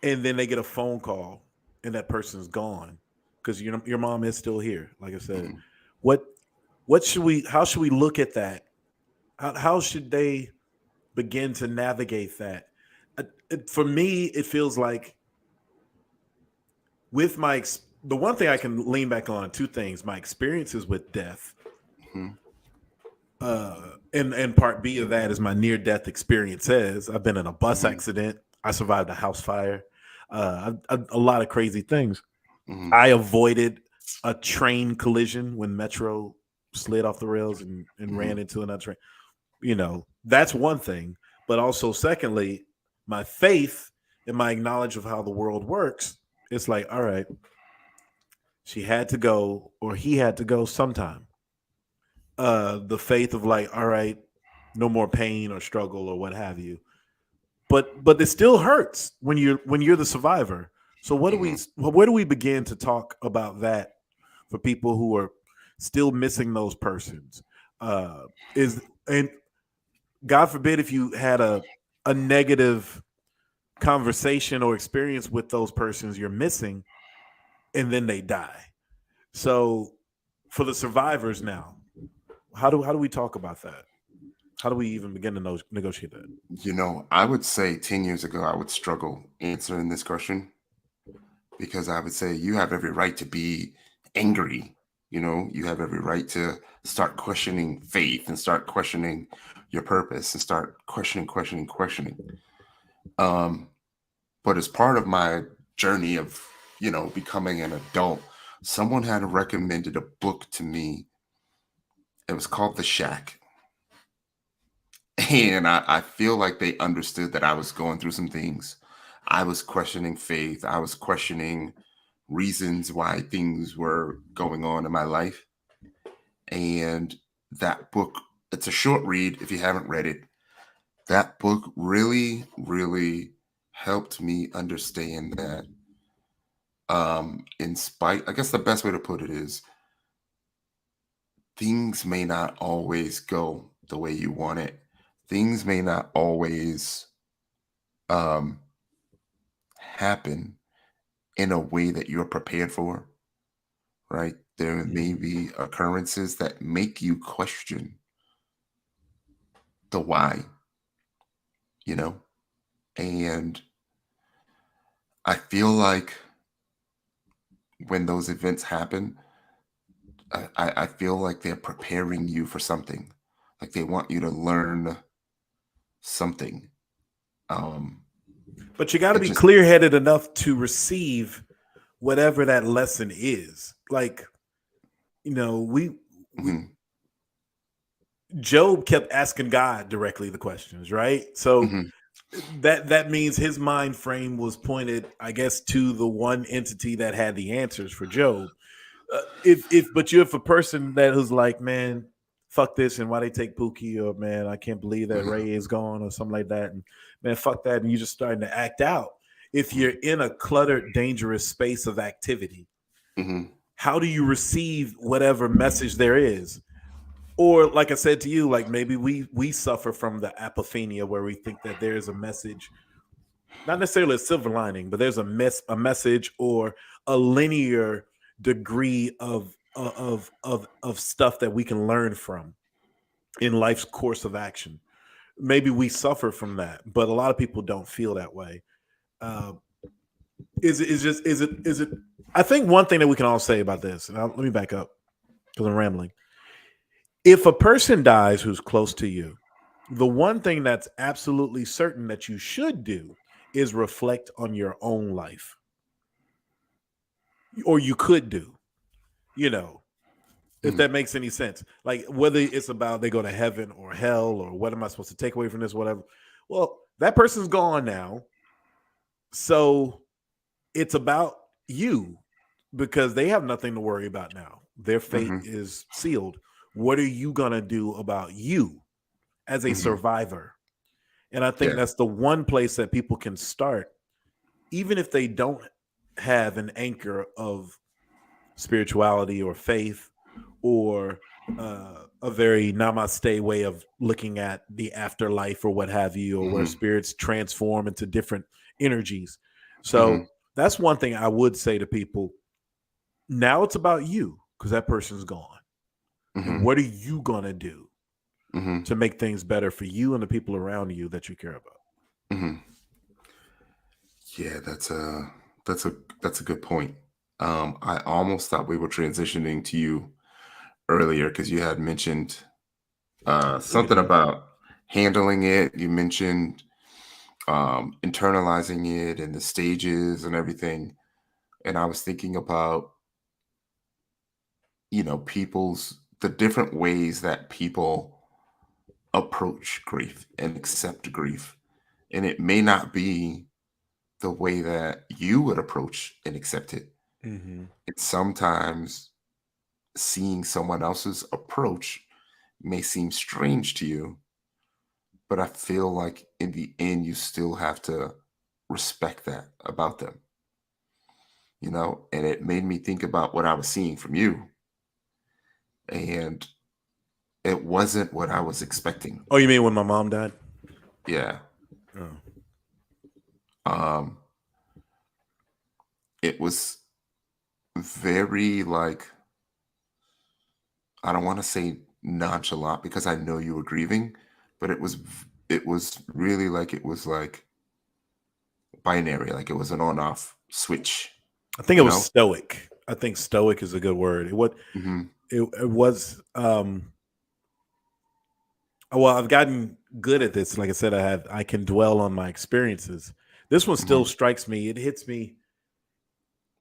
and then they get a phone call and that person's gone, because your mom is still here, like I said, how should we look at that? How should they begin to navigate that? For me, it feels like with the one thing I can lean back on, 2 things: my experiences with death, and part B of that is my near-death experiences. I've been in a bus accident. I survived a house fire. A lot of crazy things. I avoided a train collision when Metro slid off the rails and ran into another train. That's one thing. But also, secondly, my faith and my knowledge of how the world works, it's like, all right, she had to go, or he had to go sometime. The faith of like, all right, no more pain or struggle or what have you. But it still hurts when you're the survivor. So where do we begin to talk about that for people who are still missing those persons? And God forbid if you had a negative conversation or experience with those persons you're missing, and then they die. So for the survivors now, how do we talk about that? How do we even begin to negotiate that? I would say 10 years ago, I would struggle answering this question, because I would say you have every right to be angry. You have every right to start questioning faith and start questioning your purpose and start questioning. But as part of my journey of, becoming an adult, someone had recommended a book to me. It was called The Shack. And I feel like they understood that I was going through some things. I was questioning faith. I was questioning reasons why things were going on in my life. And that book, it's a short read if you haven't read it. That book really, really helped me understand that in spite, I guess the best way to put it is things may not always go the way you want it. Things may not always um, happen in a way that you're prepared for, right? There may Mhm. be occurrences that make you question the why, you know? And I feel like when those events happen, I feel like they're preparing you for something. Like they want you to learn something. Um, But you got to it be just, clear headed enough to receive whatever that lesson is. Like, we mhm, Job kept asking God directly the questions, right? So mhm, that means his mind frame was pointed, I guess, to the one entity that had the answers for Job. If a person that was like, man, fuck this, and why they take Pookie, or man, I can't believe that mhm, Ray is gone, or something like that, and man, fuck that, and you're just starting to act out. If mhm, you're in a cluttered, dangerous space of activity, mhm, how do you receive whatever message there is? Or like I said to you, like maybe we suffer from the apophenia where we think that there's a message, not necessarily a silver lining, but there's a message or a linear degree of stuff that we can learn from in life's course of action. Maybe we suffer from that, but a lot of people don't feel that way. Uh, is it? I think one thing that we can all say about this, and let me back up because I'm rambling. If a person dies who's close to you, the one thing that's absolutely certain that you should do is reflect on your own life, or you could do, you know, if mhm, that makes any sense. Like whether it's about they go to heaven or hell, or what am I supposed to take away from this, whatever. Well, that person's gone now. So it's about you because they have nothing to worry about now. Their fate mhm, is sealed. What are you going to do about you as a mhm. survivor? And I think Yeah. that's the one place that people can start, even if they don't have an anchor of spirituality or faith or a very namaste way of looking at the afterlife or what have you, or where Mhm, spirits transform into different energies. mhm, So that's one thing I would say to people. Now it's about you because that person's gone. And mhm, what are you going to do mhm, to make things better for you and the people around you that you care about? mhm. Yeah, that's a that's a good point. I almost thought we were transitioning to you earlier because you had mentioned We can something do that. about handling it. You mentioned internalizing it and the stages and everything. And I was thinking about, people's the different ways that people approach grief and accept grief. And it may not be the way that you would approach and accept it. Mm-hmm. It's sometimes seeing someone else's approach may seem strange to you, but I feel like in the end, you still have to respect that about them, And it made me think about what I was seeing from you, and it wasn't what I was expecting. Oh, you mean when my mom died? Yeah. Oh. Um, it was very like, I don't want to say nonchalant because I know you were grieving, but it was really like it was like binary, like it was an on-off switch, I think it you was know? stoic. I think stoic is a good word. Mhm, It was well, I've gotten good at this. Like I said, I can dwell on my experiences. This one still mhm, strikes me. It hits me.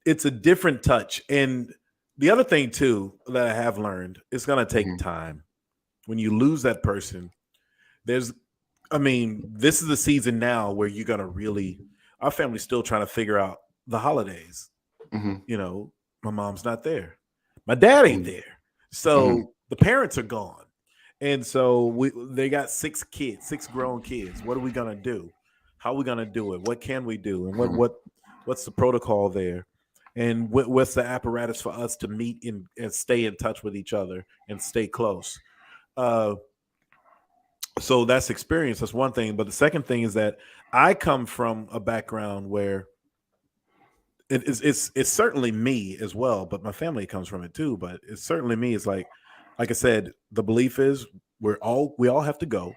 It's a different touch. And the other thing too that I have learned, it's gonna take mhm, time. When you lose that person, there's this is the season now where you're gonna really our family's still trying to figure out the holidays. You know, my mom's not there. My dad ain't Mm-hmm. there. So the parents are gone. And so they got 6 kids, 6 grown kids. What are we gonna do? How are we gonna do it? What can we do? And what's the protocol there? And what's the apparatus for us to meet and stay in touch with each other and stay close? Uh, so that's experience. That's one thing. But the second thing is that I come from a background where it's certainly me as well, but my family comes from it too. But it's certainly me. It's like I said, the belief is we all have to go.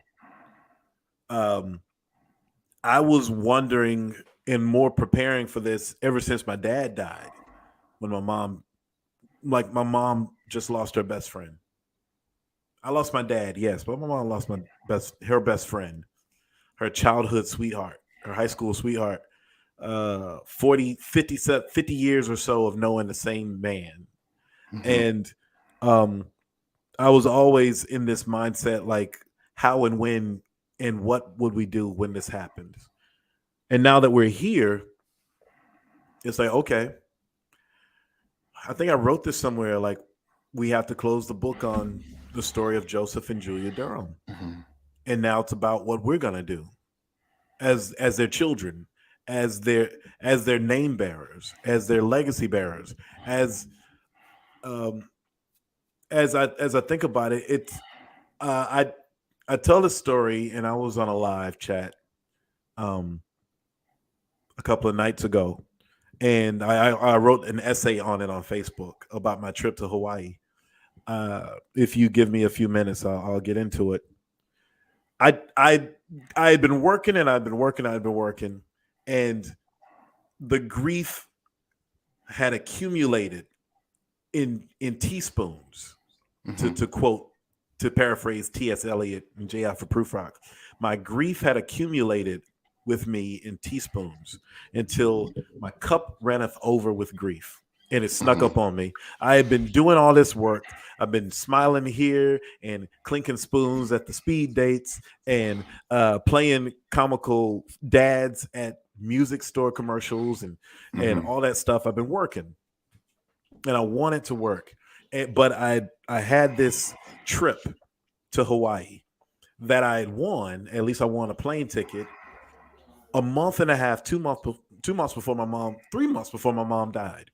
I was wondering and more preparing for this ever since my dad died. When my mom just lost her best friend. I lost my dad, yes, but my mom lost her best friend, her childhood sweetheart, her high school sweetheart. 50 years or so of knowing the same man. And I was always in this mindset, like how and when and what would we do when this happens? And now that we're here, it's like, okay, I think I wrote this somewhere, like we have to close the book on the story of Joseph and Julia Durham. And now it's about what we're gonna do as their children, as their name bearers, as their legacy bearers, as I think about it, it's I tell the story, and I was on a live chat a couple of nights ago, and I wrote an essay on it on Facebook about my trip to Hawaii. If you give me a few minutes, I'll get into it. I had been working and I'd been working, and the grief had accumulated in teaspoons. To paraphrase T.S. Eliot and J. Alfred Prufrock, my grief had accumulated with me in teaspoons until my cup runneth over with grief. And it snuck up on me. I had been doing all this work. I've been smiling here and clinking spoons at the speed dates and playing comical dads at music store commercials and all that stuff. I've been working, and I wanted to work, but I had this trip to Hawaii that I had won. At least I won a plane ticket a month and a half, 2 months before my mom, 3 months before my mom died.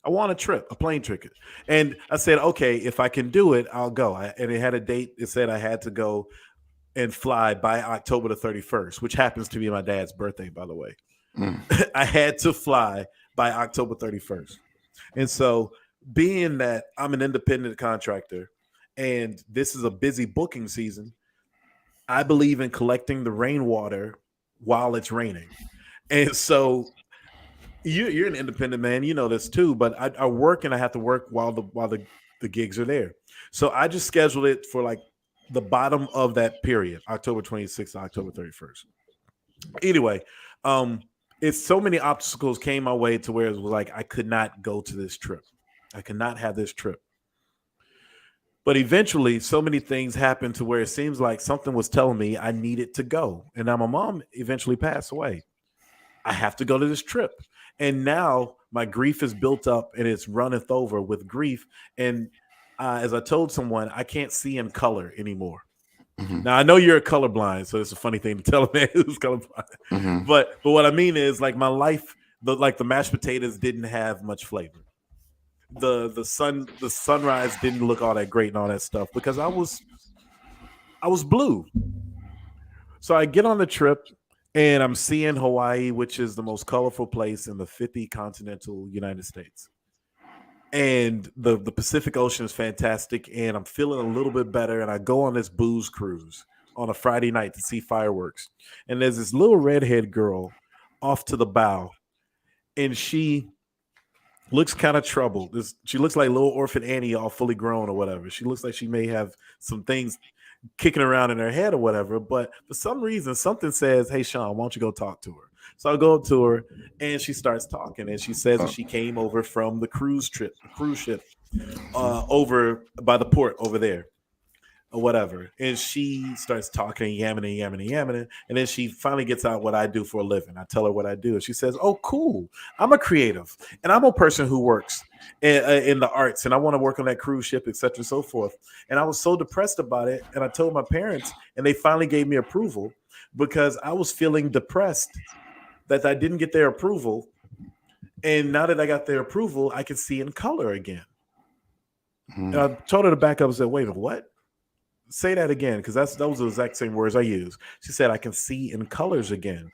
I won a plane ticket. And I said, okay, if I can do it, I'll go. And it had a date. It said I had to go and fly by October the 31st, which happens to be my dad's birthday, by the way. I had to fly by October 31st. And so being that I'm an independent contractor and this is a busy booking season, I believe in collecting the rainwater while it's raining. And so you're an independent man, you know this too, but I work and I have to work while the gigs are there. So I just scheduled it for like the bottom of that period, October 26th to October 31st. Anyway, it's so many obstacles came my way to where it was like I could not go to this trip. I could not have this trip. But eventually, so many things happened to where it seems like something was telling me I needed to go. And now my mom eventually passed away. I have to go to this trip. And now my grief is built up and it's runneth over with grief. And as I told someone, I can't see in color anymore. Now I know you're colorblind, so it's a funny thing to tell a man who's colorblind. But what I mean is, like, my life, the mashed potatoes didn't have much flavor. The sunrise didn't look all that great and all that stuff because I was blue. So I get on the trip and I'm seeing Hawaii, which is the most colorful place in the 50 continental United States. And the Pacific Ocean is fantastic, and I'm feeling a little bit better. And I go on this booze cruise on a Friday night to see fireworks. And there's this little redhead girl off to the bow, and she looks kind of troubled. She looks like little orphan Annie, all fully grown or whatever. She looks like she may have some things kicking around in her head or whatever. But for some reason, something says, "Hey, Shawn, why don't you go talk to her?" So I go up to her, and she starts talking, and she says that she came over from the cruise ship, over by the port over there. or whatever. And she starts talking, yamming. And then she finally gets out what I do for a living. I tell her what I do. And she says, oh, cool. I'm a creative. And I'm a person who works in the arts. And I want to work on that cruise ship, et cetera, and so forth. And I was so depressed about it. And I told my parents, and they finally gave me approval because I was feeling depressed that I didn't get their approval. And now that I got their approval, I can see in color again. And I told her to back up and said, wait, what? Say that again, because those are the exact same words I use. She said, I can see in colors again.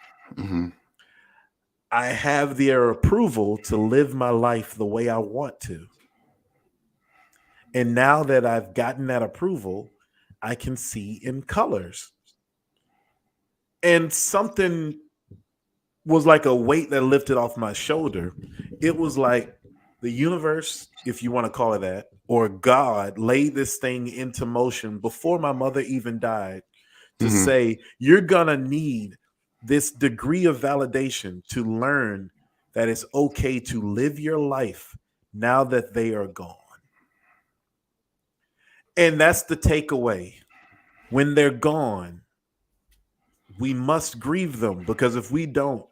I have their approval to live my life the way I want to. And now that I've gotten that approval, I can see in colors. And something was like a weight that lifted off my shoulder. It was like the universe, if you want to call it that, or God laid this thing into motion before my mother even died to say, you're going to need this degree of validation to learn that it's okay to live your life now that they are gone. And that's the takeaway. When they're gone, we must grieve them, because if we don't,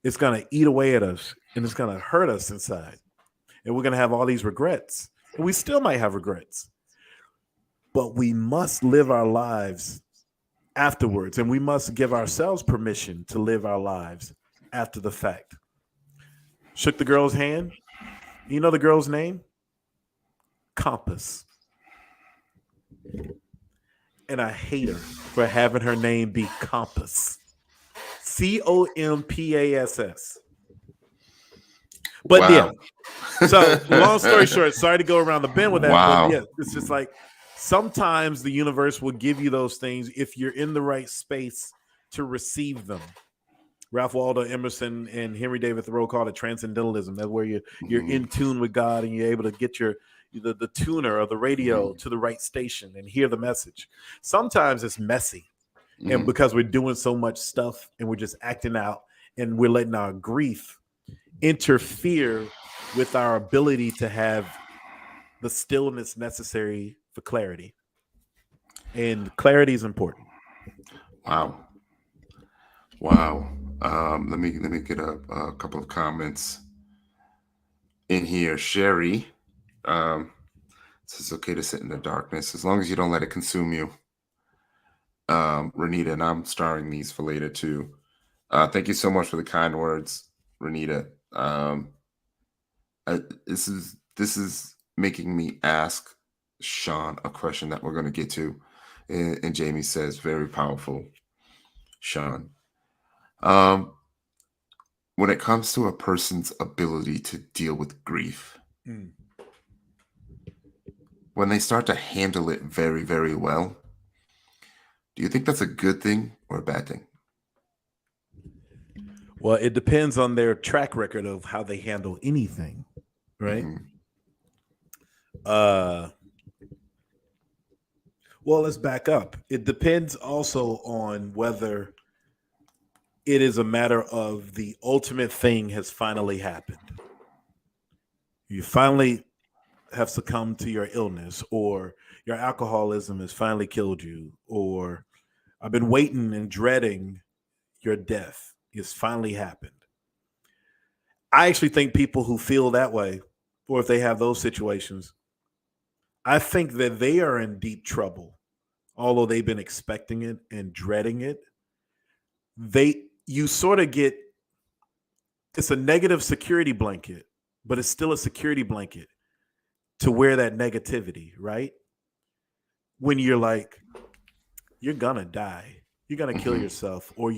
it's going to eat away at us and it's going to hurt us inside. And we're going to have all these regrets. And we still might have regrets. But we must live our lives afterwards. And we must give ourselves permission to live our lives after the fact. Shook the girl's hand. You know the girl's name? Compass. And I hate her for having her name be Compass. Compass. But yeah, so long story short, sorry to go around the bend with that. But yeah, it's just like sometimes the universe will give you those things if you're in the right space to receive them. Ralph Waldo Emerson and Henry David Thoreau called it transcendentalism. That's where you're in tune with God and you're able to get the tuner or the radio to the right station and hear the message. Sometimes it's messy. And because we're doing so much stuff and we're just acting out and we're letting our grief interfere with our ability to have the stillness necessary for clarity. And clarity is important. Wow. Let me get a couple of comments in here. Sherry says it's okay to sit in the darkness as long as you don't let it consume you. Renita, and I'm starring these for later too. Thank you so much for the kind words, Renita. This is making me ask Shawn a question that we're going to get to, and Jamie says very powerful, Shawn. When it comes to a person's ability to deal with grief, when they start to handle it very, very well, do you think that's a good thing or a bad thing? Well, it depends on their track record of how they handle anything, right? Well, let's back up. It depends also on whether it is a matter of the ultimate thing has finally happened. You finally have succumbed to your illness, or your alcoholism has finally killed you, or I've been waiting and dreading your death. It's finally happened. I actually think people who feel that way, or if they have those situations, I think that they are in deep trouble. Although they've been expecting it and dreading it, you sort of get, it's a negative security blanket, but it's still a security blanket to wear that negativity, right? When you're like, you're gonna die, you're gonna kill yourself, or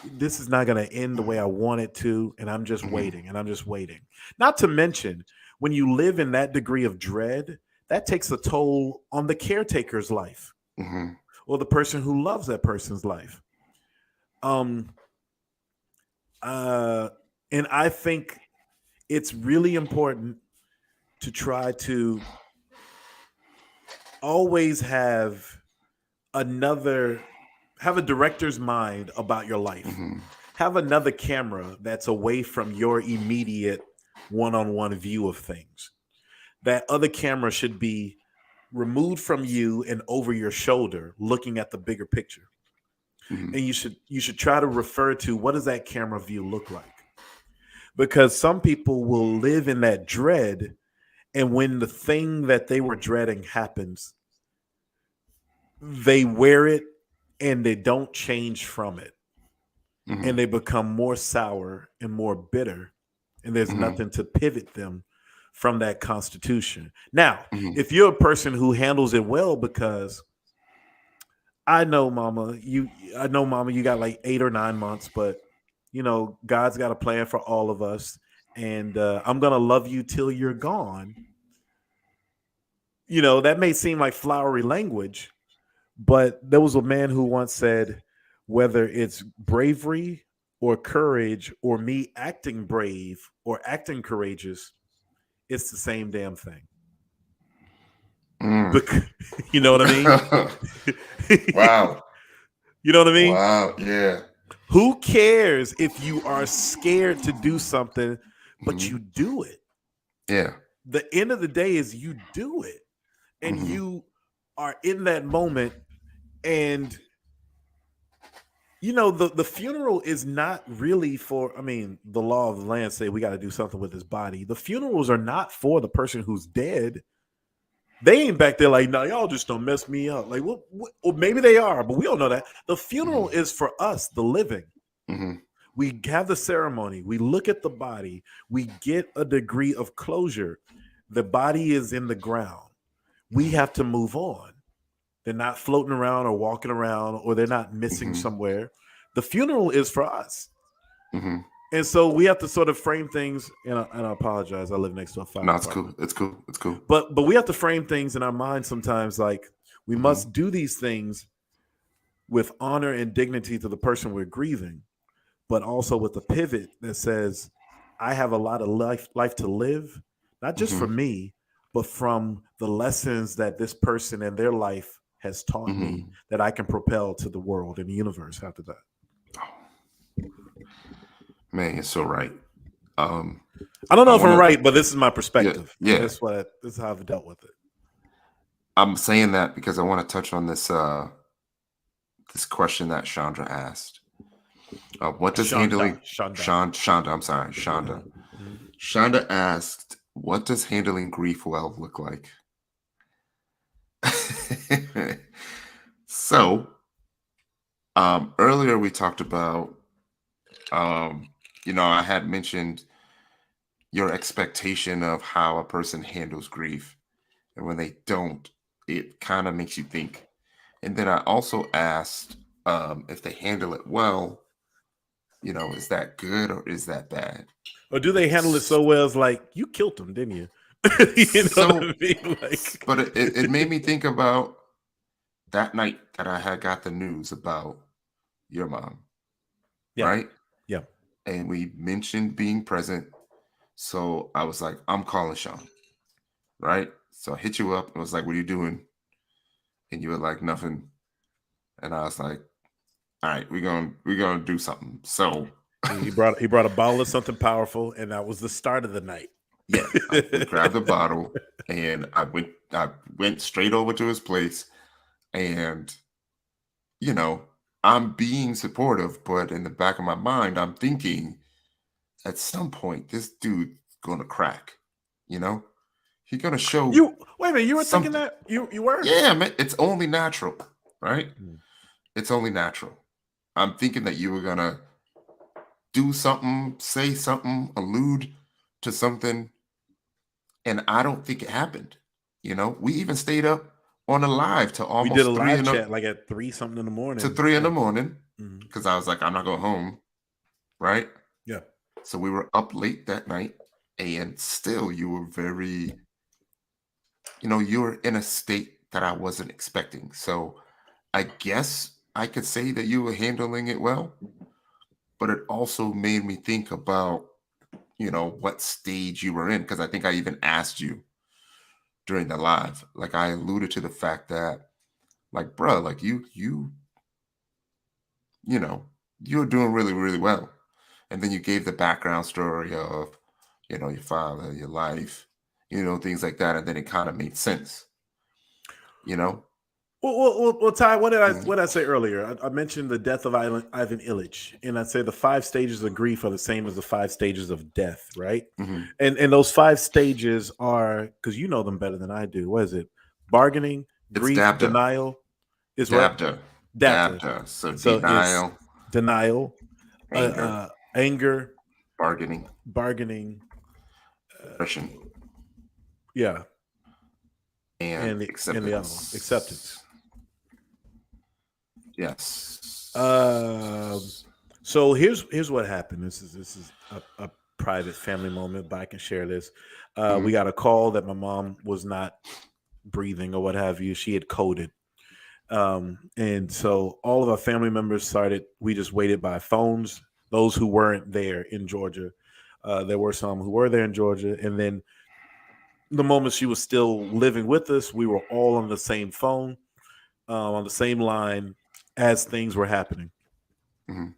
this is not gonna end the way I want it to, and I'm just waiting, and I'm just waiting. Not to mention, when you live in that degree of dread, that takes a toll on the caretaker's life, or the person who loves that person's life. And I think it's really important to try to always have a director's mind about your life. Have another camera that's away from your immediate one-on-one view of things. That other camera should be removed from you and over your shoulder, looking at the bigger picture. Mm-hmm. And you should try to refer to, what does that camera view look like? Because some people will live in that dread, and when the thing that they were dreading happens, they wear it and they don't change from it. Mm-hmm. And they become more sour and more bitter, and there's Mm-hmm. nothing to pivot them from that constitution. Now, Mm-hmm. if you're a person who handles it well, because I know, mama, you got like 8 or 9 months, but God's got a plan for all of us, and I'm gonna love you till you're gone. That may seem like flowery language, but there was a man who once said, whether it's bravery or courage or me acting brave or acting courageous, it's the same damn thing. Mm. You know what I mean? Wow. You know what I mean? Wow. Yeah. Who cares if you are scared to do something, but Mm-hmm. you do it? Yeah. The end of the day is you do it, and Mm-hmm. you are in that moment. And the funeral is not really for, the law of the land say we got to do something with his body. The funerals are not for the person who's dead. They ain't back there like, no, y'all just don't mess me up. Like, well, maybe they are, but we don't know that. The funeral is for us, the living. Mm-hmm. We have the ceremony. We look at the body. We get a degree of closure. The body is in the ground. We have to move on. They're not floating around or walking around, or they're not missing Mm-hmm. somewhere. The funeral is for us. Mm-hmm. And so we have to sort of frame things, and I apologize. I live next to a fire No, it's department. cool. It's cool. It's cool. But we have to frame things in our minds sometimes, like we must do these things with honor and dignity to the person we're grieving, but also with a pivot that says, I have a lot of life to live, not just for me, but from the lessons that this person and their life has taught me, that I can propel to the world and the universe after that. Man, you're so right. I don't know if I'm right, but this is my perspective. Yeah. This is how I've dealt with it. I'm saying that because I want to touch on this this question that Chandra asked. What does handling Shonda? I'm sorry, Shonda. Shonda asked, "What does handling grief well look like?" So, earlier we talked about, I had mentioned your expectation of how a person handles grief, and when they don't, it kind of makes you think. And then I also asked if they handle it well. Is that good or is that bad? Or do they handle it so well? It's like, you killed him, didn't you? What I mean? But it made me think about that night that I had got the news about your mom. Yeah. Right? Yeah. And we mentioned being present. So I was like, I'm calling Shawn. Right? So I hit you up and was like, what are you doing? And you were like, nothing. And I was like, all right, we're gonna do something. So he brought a bottle of something powerful, and that was the start of the night. Yeah, I grabbed the bottle and I went straight over to his place, and I'm being supportive, but in the back of my mind, I'm thinking at some point this dude's gonna crack. He's gonna show you. Wait a minute, you were something. thinking that you were? Yeah, man, it's only natural, right? It's only natural. I'm thinking that you were gonna do something, say something, allude to something, and I don't think it happened. We even stayed up on a live to almost we did a live chat like at 3 something in the morning. To 3 in the morning, because I was like, I'm not going home, right? Yeah. So we were up late that night, and still you were very, you were in a state that I wasn't expecting. So I guess I could say that you were handling it well, but it also made me think about, what stage you were in, because I think I even asked you during the live. Like, I alluded to the fact that, like, bro, like you're doing really, really well. And then you gave the background story of, your father, your life, things like that. And then it kind of made sense. you know? Well, Ty, what did I say earlier? I mentioned the death of Ivan Illich, and I said the 5 stages of grief are the same as the 5 stages of death, right? Mm-hmm. And those 5 stages are, because you know them better than I do. What is it? Bargaining, It's grief, DABDA. denial. Is what? DABDA. DAPTA. DABDA. So So it's denial, denial, anger, anger, bargaining, bargaining, depression, yeah, and and the other one, acceptance. Yes. So here's what happened. This is a private family moment, but I can share this. We got a call that my mom was not breathing or what have you. She had coded. And so all of our family members started, we just waited by phones, those who weren't there in Georgia. There were some who were there in Georgia. And then the moment she was still living with us, we were all on the same phone, on the same line as things were happening. And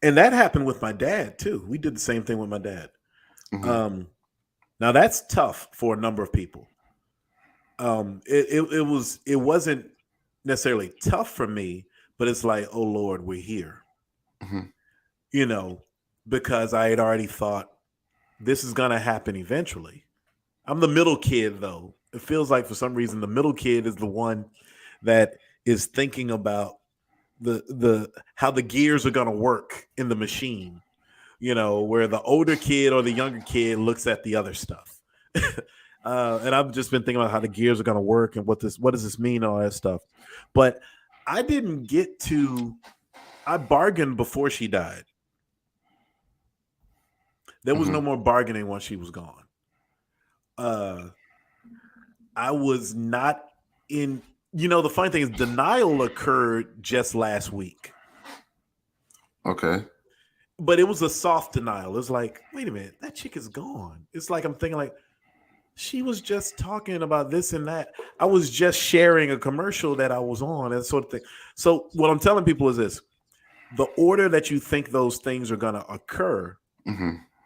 that happened with my dad too. We did the same thing with my dad. Now that's tough for a number of people. It wasn't necessarily tough for me, but it's like, oh Lord, we're here. You know, because I had already thought this is gonna happen eventually. I'm the middle kid though. It feels like for some reason the middle kid is the one that is thinking about the how the gears are gonna work in the machine. You know, where the older kid or the younger kid looks at the other stuff. And I've just been thinking about how the gears are going to work and what does this mean, all that stuff. But I didn't get to. I bargained before she died. There was no more bargaining once she was gone. I was not in. You know, the funny thing is, denial occurred just last week. Okay. But it was a soft denial. It's like, wait a minute, that chick is gone. It's like I'm thinking like, she was just talking about this and that. I was just sharing a commercial that I was on and sort of thing. So what I'm telling people is this: the order that you think those things are going to occur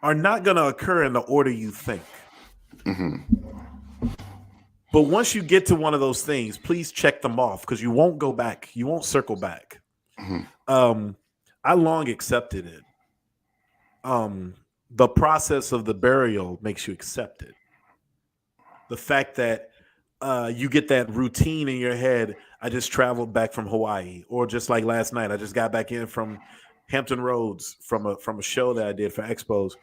are not going to occur in the order you think. But once you get to one of those things, please check them off because you won't go back. You won't circle back. I long accepted it. The process of the burial makes you accept it. The fact that you get that routine in your head. I just traveled back from Hawaii, or just like last night, I just got back in from Hampton Roads from a show that I did for Expos.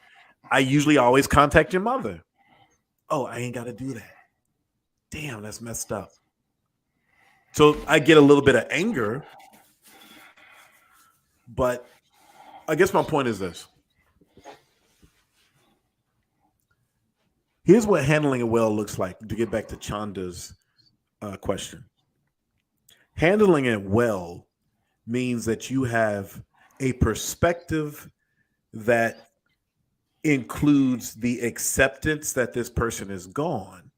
I usually always contact your mother. Oh, I ain't got to do that. Damn, that's messed up. So I get a little bit of anger, but I guess my point is this. Here's what handling it well looks like, to get back to Chanda's question. Handling it well means that you have a perspective that includes the acceptance that this person is gone,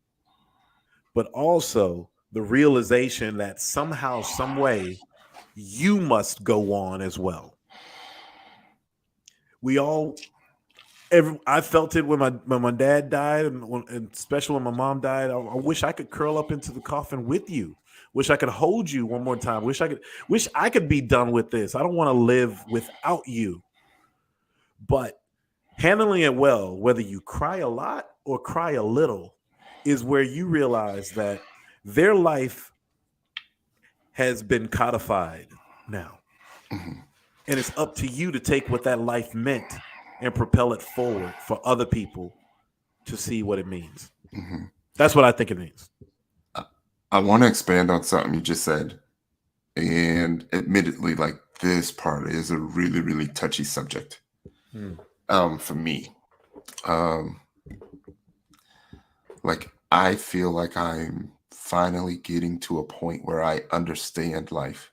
but also the realization that somehow, some way, you must go on as well. I felt it when my dad died, and especially when my mom died. I wish I could curl up into the coffin with you. Wish I could hold you one more time. Wish I could be done with this. I don't want to live without you. But handling it well, whether you cry a lot or cry a little, is where you realize that their life has been codified now. And it's up to you to take what that life meant and propel it forward for other people to see what it means. That's what I think it means. I want to expand on something you just said. And admittedly, like, this part is a really, really touchy subject for me. Like, I feel like I'm finally getting to a point where I understand life.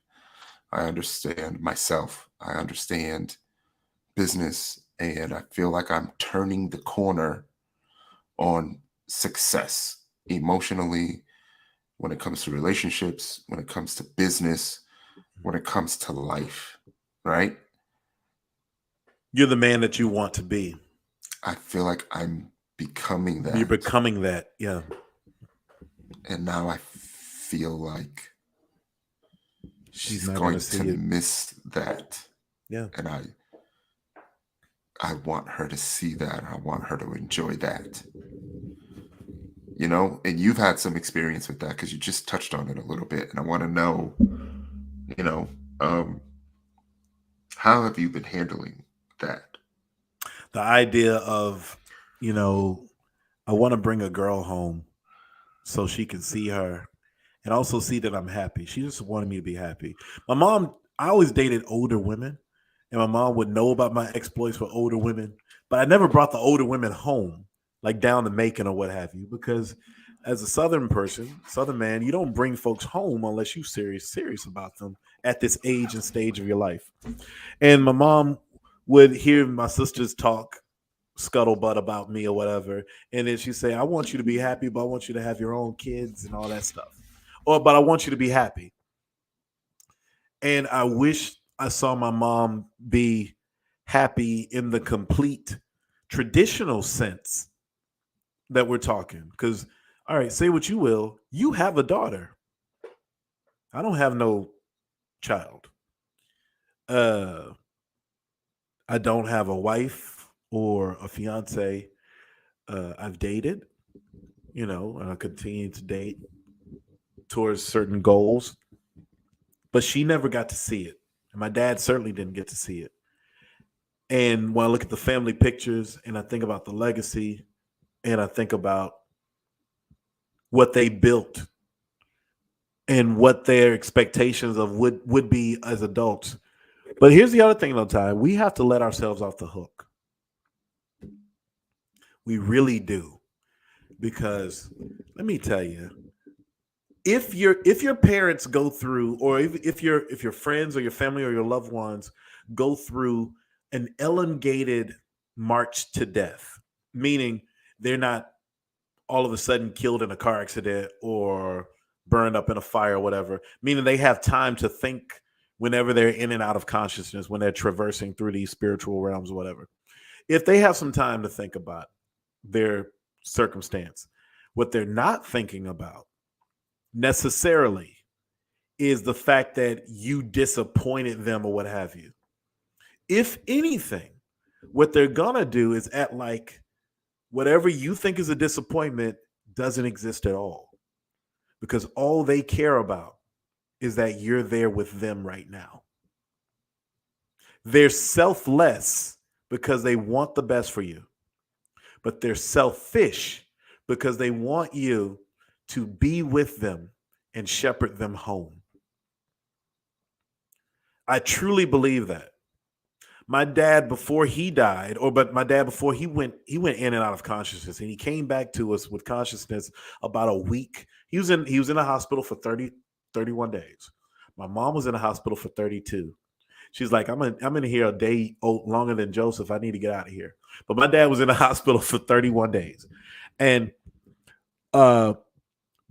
I understand myself. I understand business. And I feel like I'm turning the corner on success emotionally, when it comes to relationships, when it comes to business, when it comes to life, right? You're the man that you want to be. I feel like I'm becoming that. You're becoming that, yeah. And now I feel like She's she's not going to going see to it. miss that. Yeah. And I want her to see that. I want her to enjoy that. You know, and you've had some experience with that because you just touched on it a little bit. And I want to know, you know, um, how have you been handling that? The idea of, I want to bring a girl home so she can see her and also see that I'm happy. She just wanted me to be happy. My mom, I always dated older women, and my mom would know about my exploits with older women, but I never brought the older women home, like down to Macon or what have you, because as a Southern person, Southern man, you don't bring folks home unless you serious about them at this age and stage of your life. And my mom would hear my sisters talk scuttlebutt about me or whatever, and then she'd say, "I want you to be happy, but I want you to have your own kids and all that stuff." Or, but I want you to be happy. And I wish I saw my mom be happy in the complete traditional sense that we're talking. Because, all right, say what you will, you have a daughter. I don't have no child. Uh, I don't have a wife or a fiance. I've dated, and I continue to date towards certain goals, but she never got to see it. And my dad certainly didn't get to see it. And when I look at the family pictures and I think about the legacy and I think about what they built and what their expectations of would be as adults. But here's the other thing though, Ty. We have to let ourselves off the hook. We really do. Because let me tell you, if your parents go through, or if your friends or your family or your loved ones go through an elongated march to death, meaning they're not all of a sudden killed in a car accident or burned up in a fire or whatever, meaning they have time to think whenever they're in and out of consciousness, when they're traversing through these spiritual realms or whatever. If they have some time to think about their circumstance, what they're not thinking about necessarily is the fact that you disappointed them or what have you. If anything, what they're gonna do is act like whatever you think is a disappointment doesn't exist at all, because all they care about is that you're there with them right now. They're selfless because they want the best for you, but they're selfish because they want you to be with them and shepherd them home. I truly believe that. My dad before he died, but my dad before he went in and out of consciousness, and he came back to us with consciousness about a week. He was in a hospital for 31 days. My mom was in a hospital for 32. She's like, I'm in here a day longer than Joseph. I need to get out of here. But my dad was in the hospital for 31 days. And uh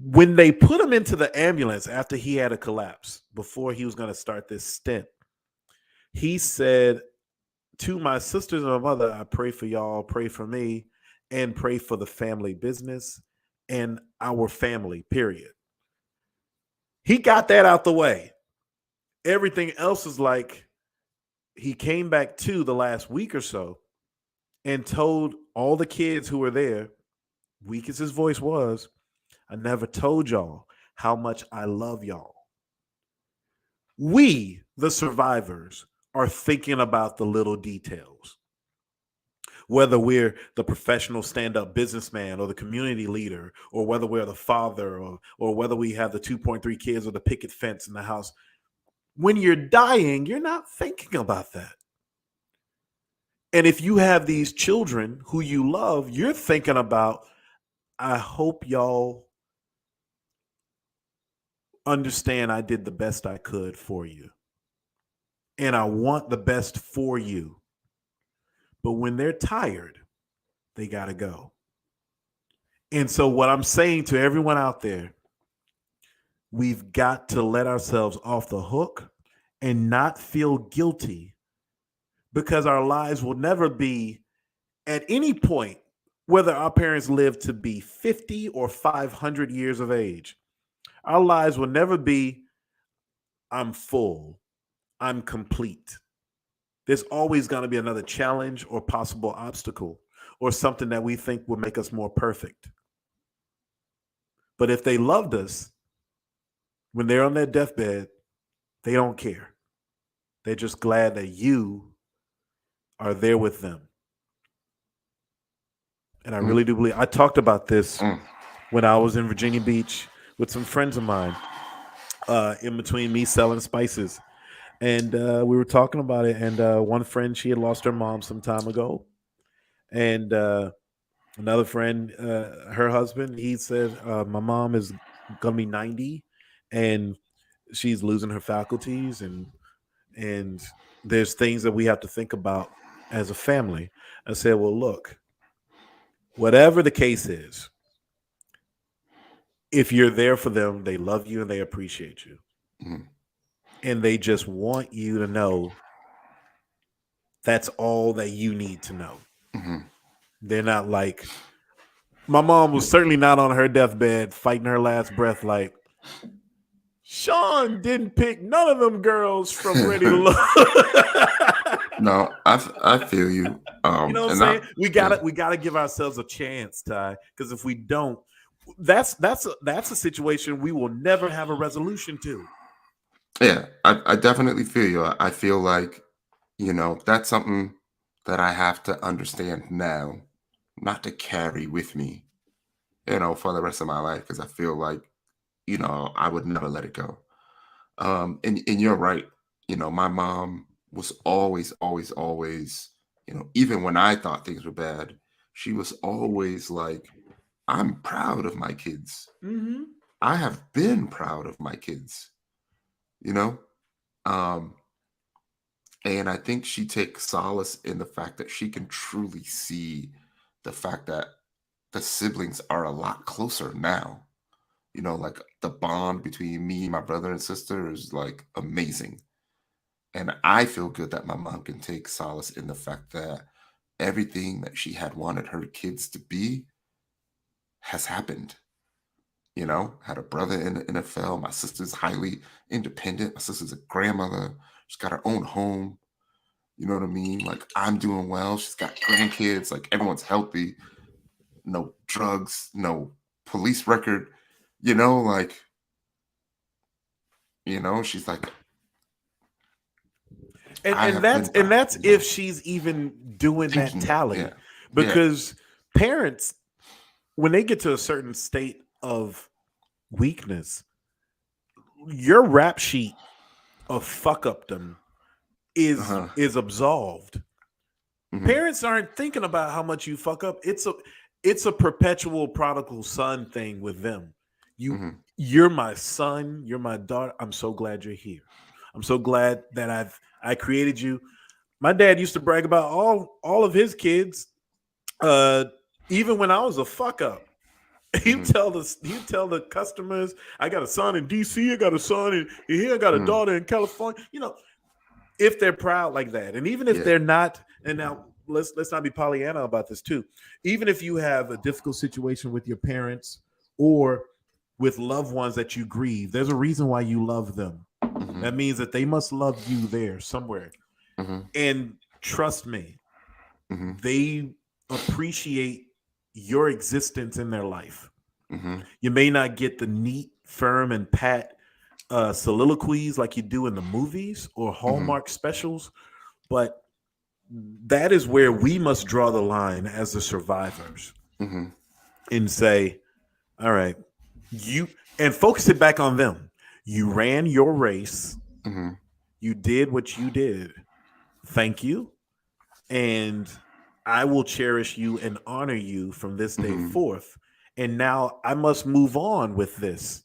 when they put him into the ambulance after he had a collapse, before he was going to start this stint, he said to my sisters and my mother, I pray for y'all, pray for me, and pray for the family business and our family, period. He got that out the way. Everything else is like, he came back to the last week or so and told all the kids who were there, weak as his voice was, I never told y'all how much I love y'all. We, the survivors, are thinking about the little details. Whether we're the professional stand-up businessman or the community leader, or whether we're the father, or whether we have the 2.3 kids or the picket fence in the house, when you're dying, you're not thinking about that. And if you have these children who you love, you're thinking about, I hope y'all understand I did the best I could for you. And I want the best for you. But when they're tired, they got to go. And so, what I'm saying to everyone out there, we've got to let ourselves off the hook and not feel guilty, because our lives will never be at any point whether our parents live to be 50 or 500 years of age, our lives will never be, I'm full, I'm complete. There's always going to be another challenge or possible obstacle or something that we think will make us more perfect. But if they loved us when they're on their deathbed, they don't care. They're just glad that you are there with them. And I really do believe, I talked about this when I was in Virginia Beach with some friends of mine, in between me selling spices. And we were talking about it. And one friend, she had lost her mom some time ago. And another friend, her husband, he said, my mom is going to be 90 and she's losing her faculties. And there's things that we have to think about as a family. I said, well, look, whatever the case is, if you're there for them, they love you and they appreciate you. Mm-hmm. And they just want you to know that's all that you need to know. Mm-hmm. They're not like, my mom was certainly not on her deathbed fighting her last breath like, Shawn didn't pick none of them girls from Ready to Love. No, I feel you. You know what I'm saying? We gotta give ourselves a chance, Ty, because if we don't, that's a situation we will never have a resolution to. Yeah, I definitely feel you. I feel like, that's something that I have to understand now, not to carry with me, for the rest of my life, because I feel like, I would never let it go. And you're right. My mom was always, always, always, even when I thought things were bad, she was always like, I'm proud of my kids. Mm-hmm. I have been proud of my kids, and I think she takes solace in the fact that she can truly see the fact that the siblings are a lot closer now. Like the bond between me, my brother and sister is like amazing. And I feel good that my mom can take solace in the fact that everything that she had wanted her kids to be has happened. Had a brother in the NFL. My sister's highly independent. My sister's a grandmother. She's got her own home. You know what I mean? Like, I'm doing well. She's got grandkids. Like, everyone's healthy. No drugs, no police record. She's like, and that's if she's even doing that tally. Yeah. Because parents, when they get to a certain state of weakness, your rap sheet of fuck updom is absolved. Mm-hmm. Parents aren't thinking about how much you fuck up. It's a perpetual prodigal son thing with them. You're my son, you're my daughter. I'm so glad you're here. I'm so glad that I created you. My dad used to brag about all of his kids. Even when I was a fuck up, you tell the customers, I got a son in DC, I got a son in here, I got a daughter in California. If they're proud like that, and even if they're not, and now let's not be Pollyanna about this too. Even if you have a difficult situation with your parents or with loved ones that you grieve, there's a reason why you love them. Mm-hmm. That means that they must love you there somewhere. Mm-hmm. And trust me, they appreciate your existence in their life. Mm-hmm. You may not get the neat, firm, and pat soliloquies like you do in the movies or Hallmark specials, but that is where we must draw the line as the survivors and say, all right, and focus it back on them. You ran your race. You did what you did. Thank you. And I will cherish you and honor you from this day forth. And now I must move on with this.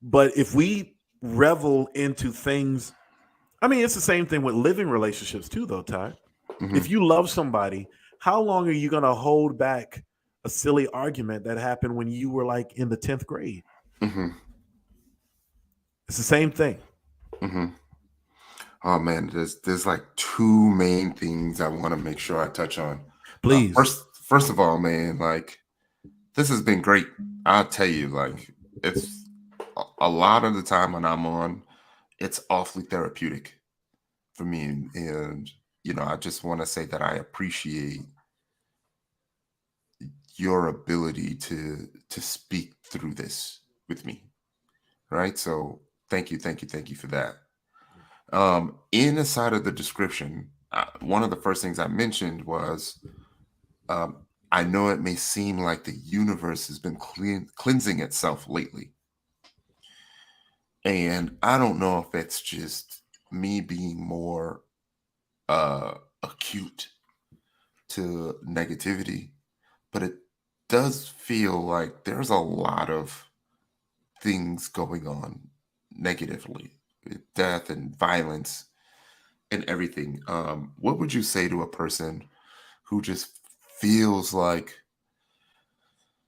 But if we revel into things, I mean, it's the same thing with living relationships too, though, Ty. If you love somebody, how long are you going to hold back a silly argument that happened when you were like in the 10th grade? It's the same thing. Oh man, there's like two main things I want to make sure I touch on. Please. First of all, man, like this has been great. I'll tell you, like it's a lot of the time when I'm on, it's awfully therapeutic for me, and I just want to say that I appreciate your ability to speak through this with me, right? So thank you for that. In the side of the description, one of the first things I mentioned was, um, I know it may seem like the universe has been cleansing itself lately, and I don't know if it's just me being more uh, acute to negativity, but it does feel like there's a lot of things going on negatively, with death and violence and everything. What would you say to a person who just feels like,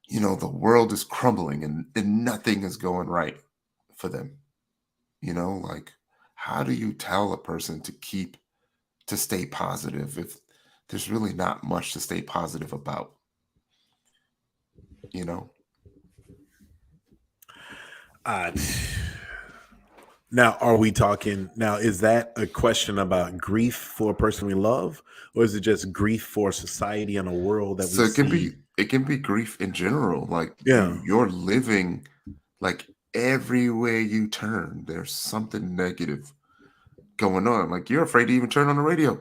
the world is crumbling and nothing is going right for them? Like, how do you tell a person to stay positive if there's really not much to stay positive about, you know? Uh, Now, are we talking now? Is that a question about grief for a person we love, or is it just grief for society and a world that we So see? it can be grief in general. Like Yeah, you're living, like everywhere you turn, there's something negative going on. Like you're afraid to even turn on the radio,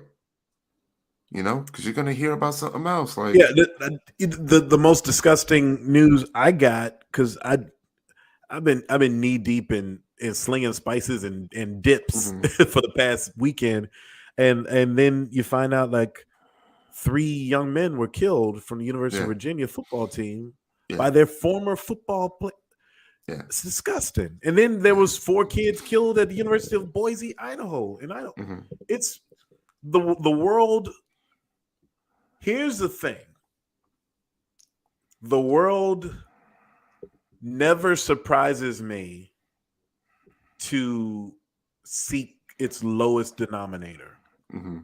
because you're gonna hear about something else. yeah. Like, The most disgusting news I got because I've been knee deep in slinging spices and dips mhm, for the past weekend, and then you find out like three young men were killed from the University of yeah, Virginia football team yeah, by their former football play. yeah, It's disgusting. And then there yeah, was four kids killed at the University of Boise, Idaho. And I don't. hmm, It's the world. Here's the thing: the world never surprises me to seek its lowest denominator. hmm,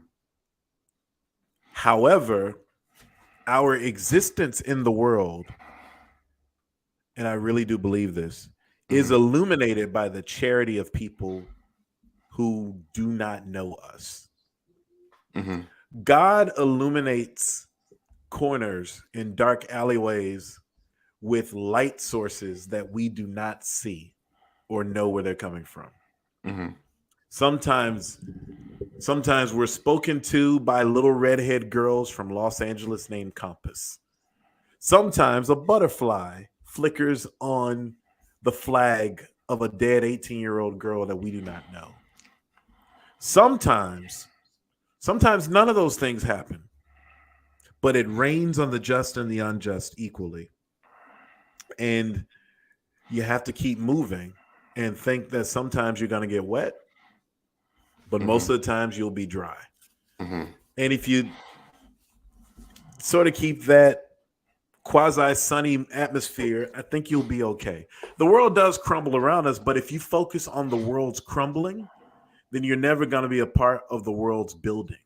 However, our existence in the world, and I really do believe this, is hmm, illuminated by the charity of people who do not know us. hmm, God illuminates corners in dark alleyways with light sources that we do not see or know where they're coming from. hmm, Sometimes sometimes we're spoken to by little redhead girls from Los Angeles named Compass. Sometimes a butterfly flickers on the flag of a dead 18-year-old girl that we do not know. Sometimes sometimes none of those things happen, but it rains on the just and the unjust equally. And you have to keep moving and think that sometimes you're going to get wet, but most hmm, of the times you'll be dry. hmm, And if you sort of keep that quasi sunny atmosphere, I think you'll be okay. The world does crumble around us, but if you focus on the world's crumbling, then you're never going to be a part of the world's building.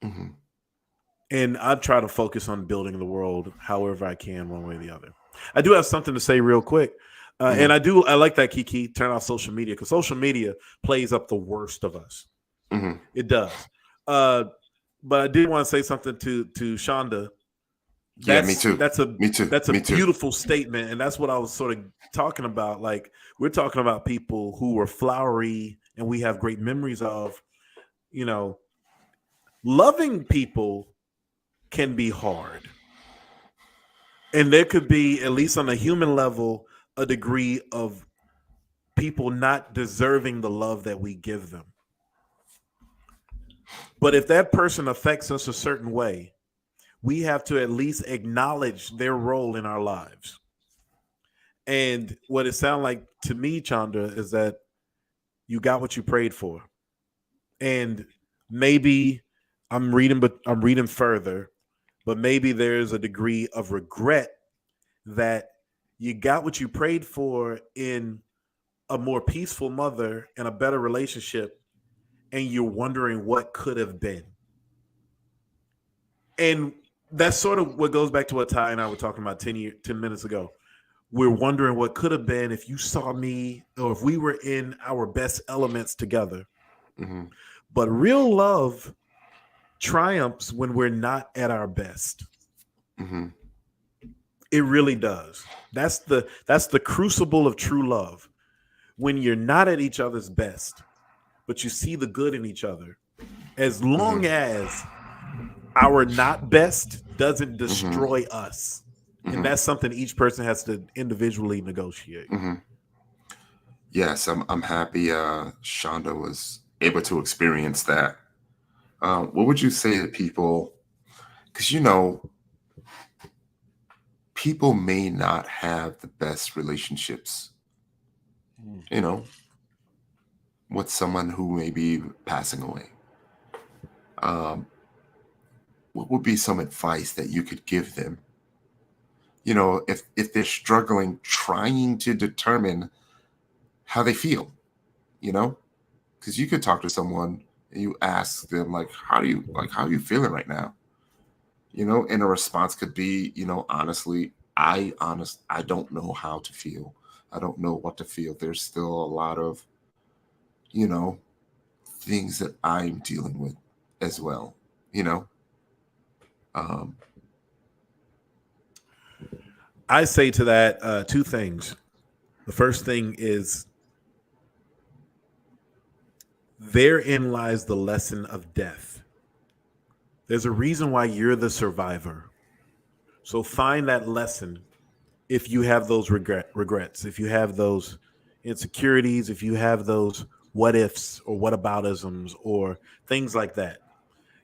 hmm. And I try to focus on building the world however I can, one way or the other. I do have something to say real quick. And Hmm. I like that, Kiki, turn off social media because social media plays up the worst of us. Hmm. It does. Uh, but I did want to say something to Shonda. Yeah, me That's too. that's a Me too. that's a Me too. beautiful statement, and that's what I was sort of talking about. Like we're talking about people who were flowery and we have great memories of. You know, loving people can be hard, and there could be, at least on a human level, a degree of people not deserving the love that we give them. But if that person affects us a certain way, we have to at least acknowledge their role in our lives. And what it sounded like to me, Chandra, is that you got what you prayed for. And maybe I'm reading further, but maybe there's a degree of regret that you got what you prayed for in a more peaceful mother and a better relationship, and you're wondering what could have been. And that's sort of what goes back to what Ty and I were talking about 10 minutes ago. We're wondering what could have been if you saw me or if we were in our best elements together. Mm-hmm. But real love triumphs when we're not at our best. Mm-hmm. It really does. That's the crucible of true love. When you're not at each other's best, but you see the good in each other. As long as our not best doesn't destroy us. And that's something each person has to individually negotiate. Yes, I'm happy Shonda was able to experience that. What would you say to people? Because, people may not have the best relationships, with someone who may be passing away. What would be some advice that you could give them? If they're struggling, trying to determine how they feel, because you could talk to someone and you ask them how are you feeling right now? And a response could be, honestly, I don't know how to feel. I don't know what to feel. There's still a lot of, things that I'm dealing with as well, um, I say to that two things. The first thing is therein lies the lesson of death. There's a reason why you're the survivor. So find that lesson if you have those regrets, if you have those insecurities, if you have those what ifs or whataboutisms or things like that.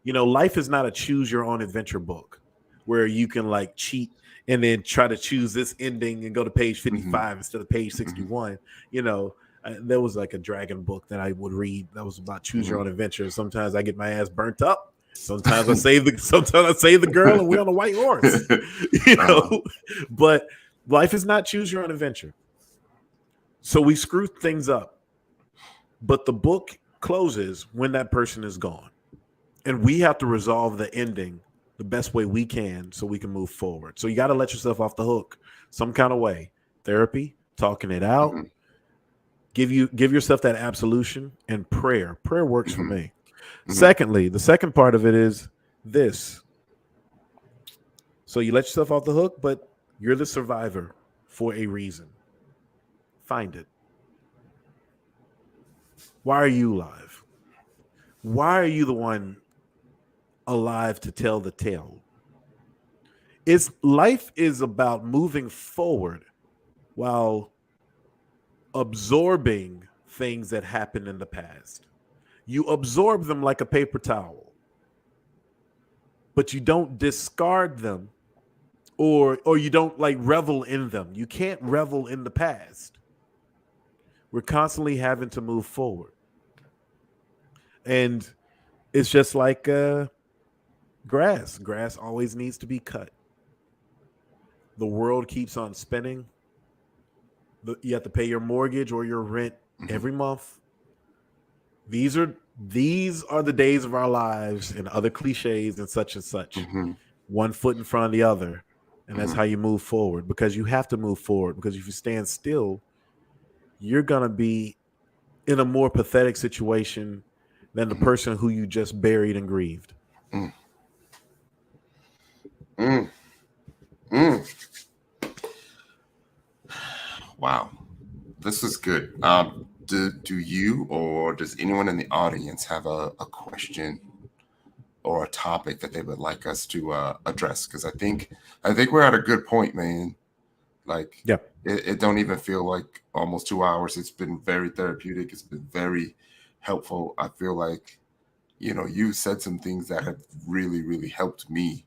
Life is not a choose your own adventure book where you can cheat and then try to choose this ending and go to page 55 instead of page 61. There was a dragon book that I would read that was about choose your own adventure. Sometimes I get my ass burnt up. Sometimes I save the girl and we're on a white horse. But life is not choose your own adventure. So we screw things up. But the book closes when that person is gone. And we have to resolve the ending the best way we can so we can move forward. So you got to let yourself off the hook some kind of way. Therapy, talking it out, give yourself that absolution, and prayer. Prayer works for me. Secondly, the second part of it is this. So you let yourself off the hook, but you're the survivor for a reason. Find it. Why are you alive? Why are you the one alive to tell the tale? Life is about moving forward while absorbing things that happened in the past. You absorb them like a paper towel, but you don't discard them or you don't revel in them. You can't revel in the past. We're constantly having to move forward. And it's just like grass. Grass always needs to be cut. The world keeps on spinning. You have to pay your mortgage or your rent every month. These are the days of our lives and other cliches and such. One foot in front of the other. And that's how you move forward, because you have to move forward, because if you stand still, you're going to be in a more pathetic situation than the person who you just buried and grieved. Wow. This is good. Do you or does anyone in the audience have a question or a topic that they would like us to address? Because I think we're at a good point, man. It don't even feel like almost 2 hours. It's been very therapeutic. It's been very helpful. I feel like, you said some things that have really, really helped me,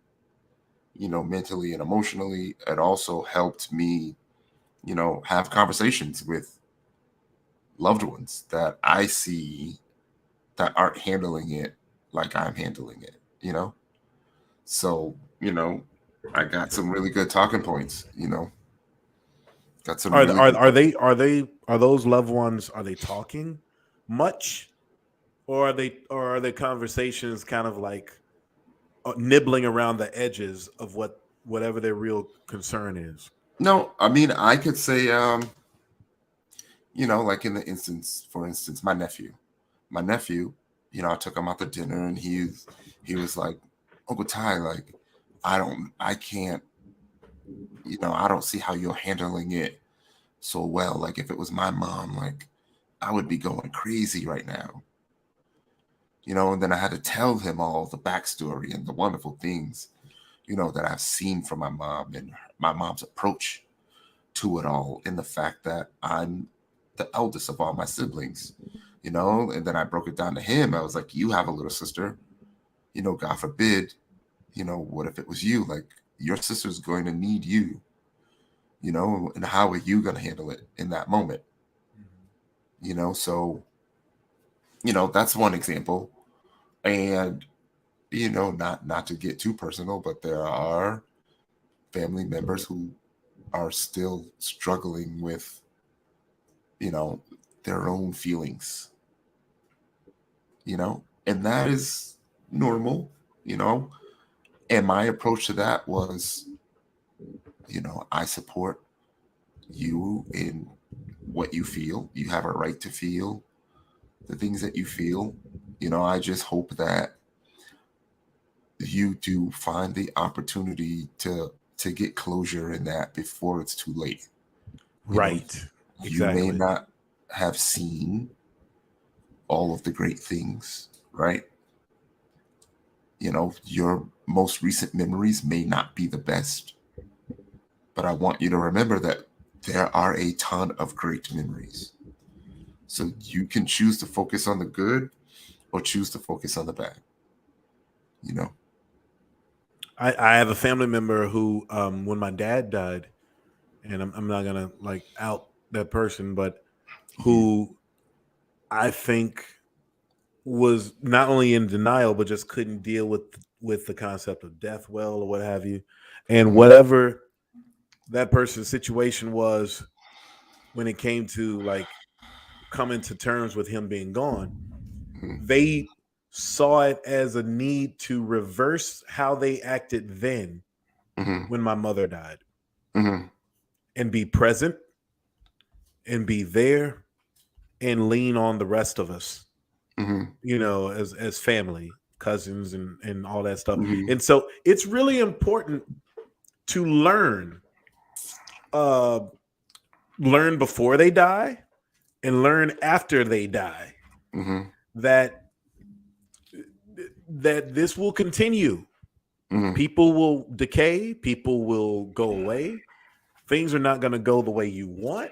mentally and emotionally. It also helped me, have conversations with loved ones that I see that aren't handling it like I'm handling it, So, I got some really good talking points, Got some Are those loved ones, are they talking much? Or are they conversations kind of nibbling around the edges of whatever their real concern is. No, I mean, I could say, like in the instance, for instance, my nephew, I took him out to dinner, and he was like, Uncle Ty, like, I can't, I don't see how you're handling it so well. Like, if it was my mom, like, I would be going crazy right now. And then I had to tell him all the backstory and the wonderful things, that I've seen from my mom and my mom's approach to it all, and the fact that I'm the eldest of all my siblings, and then I broke it down to him. I was like, you have a little sister, God forbid, what if it was you? Like, your sister's going to need you, and how are you going to handle it in that moment? So, that's one example. And, not to get too personal, but there are family members who are still struggling with, their own feelings, and that is normal, and my approach to that was, I support you in what you feel. You have a right to feel the things that you feel. I just hope that you do find the opportunity to get closure in that before it's too late. Right. Exactly. You may not have seen all of the great things, right? Your most recent memories may not be the best, but I want you to remember that there are a ton of great memories. So you can choose to focus on the good or choose to focus on the bad. I have a family member who, when my dad died, and I'm not gonna like out that person, but who I think was not only in denial, but just couldn't deal with the concept of death well, or what have you. And whatever that person's situation was when it came to like coming to terms with him being gone, they saw it as a need to reverse how they acted then when my mother died, and be present and be there and lean on the rest of us, as family, cousins, and all that stuff. And so it's really important to learn before they die and learn after they die, that this will continue. People will decay, people will go away, things are not going to go the way you want.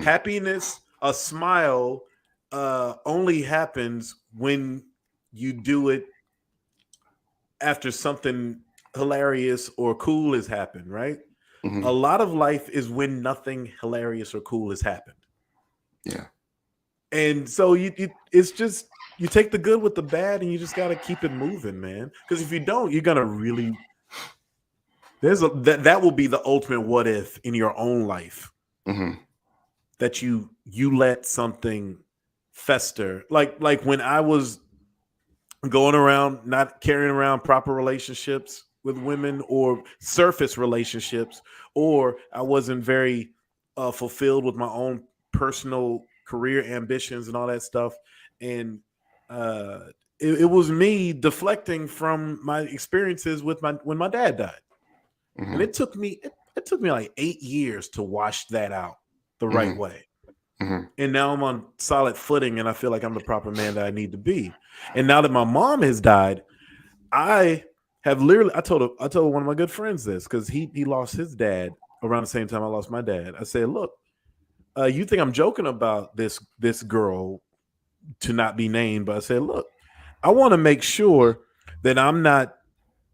Happiness, a smile, only happens when you do it after something hilarious or cool has happened, right? A lot of life is when nothing hilarious or cool has happened. Yeah. And so it's just, you take the good with the bad, and you just got to keep it moving, man. Because if you don't, you're gonna really, that will be the ultimate what if in your own life. That you let something fester, like when I was going around not carrying around proper relationships with women, or surface relationships, or I wasn't very fulfilled with my own personal career ambitions and all that stuff. And it was me deflecting from my experiences with when my dad died. And it took me like 8 years to wash that out the right way. And now I'm on solid footing, and I feel like I'm the proper man that I need to be. And now that my mom has died, I have literally, I told one of my good friends this, because he lost his dad around the same time I lost my dad. I said, look, you think I'm joking about this girl, to not be named, but I said, look, I want to make sure that I'm not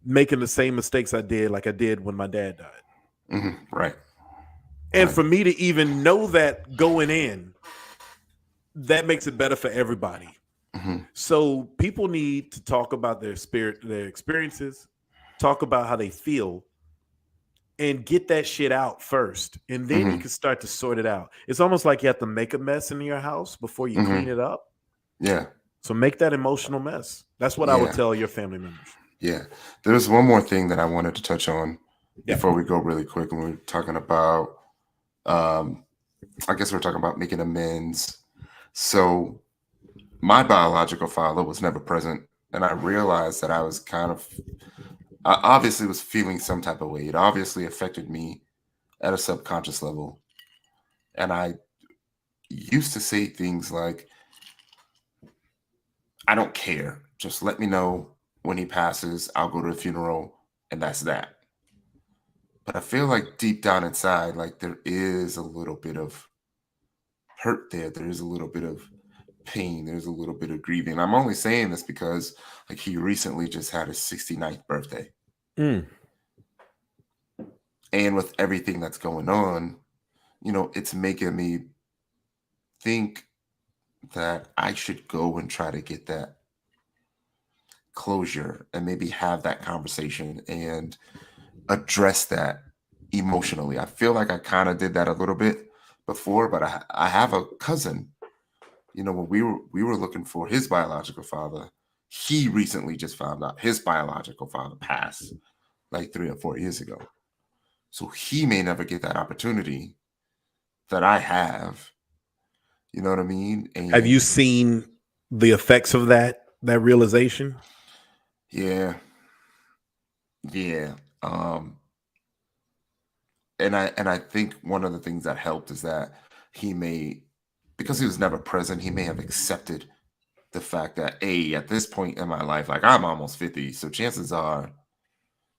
making the same mistakes I did when my dad died. Right. And for me to even know that going in, that makes it better for everybody. So people need to talk about their experiences, talk about how they feel, and get that shit out first. And then you can start to sort it out. It's almost like you have to make a mess in your house before you clean it up. Yeah. So make that emotional mess. That's what I would tell your family members. Yeah. There's one more thing that I wanted to touch on Yeah. before we go really quick. When we're talking about, um, I guess we're talking about making amends. So my biological father was never present, and I realized that I was I obviously was feeling some type of way. It obviously affected me at a subconscious level. And I used to say things like, I don't care. Just let me know when he passes. I'll go to the funeral, and that's that. But I feel like deep down inside, like there is a little bit of hurt there. There is a little bit of pain. There's a little bit of grieving. I'm only saying this because like he recently just had his 69th birthday. Mm. And with everything that's going on, it's making me think that I should go and try to get that closure and maybe have that conversation and address that emotionally. I feel like I kind of did that a little bit before, but I have a cousin. When we were looking for his biological father, he recently just found out his biological father passed like 3 or 4 years ago. So he may never get that opportunity that I have. You know what I mean? Have you And seen the effects of that realization? yeah, yeah. Um, and I think one of the things that helped is that he may, because he was never present, he may have accepted the fact that at this point in my life, like I'm almost 50, so chances are,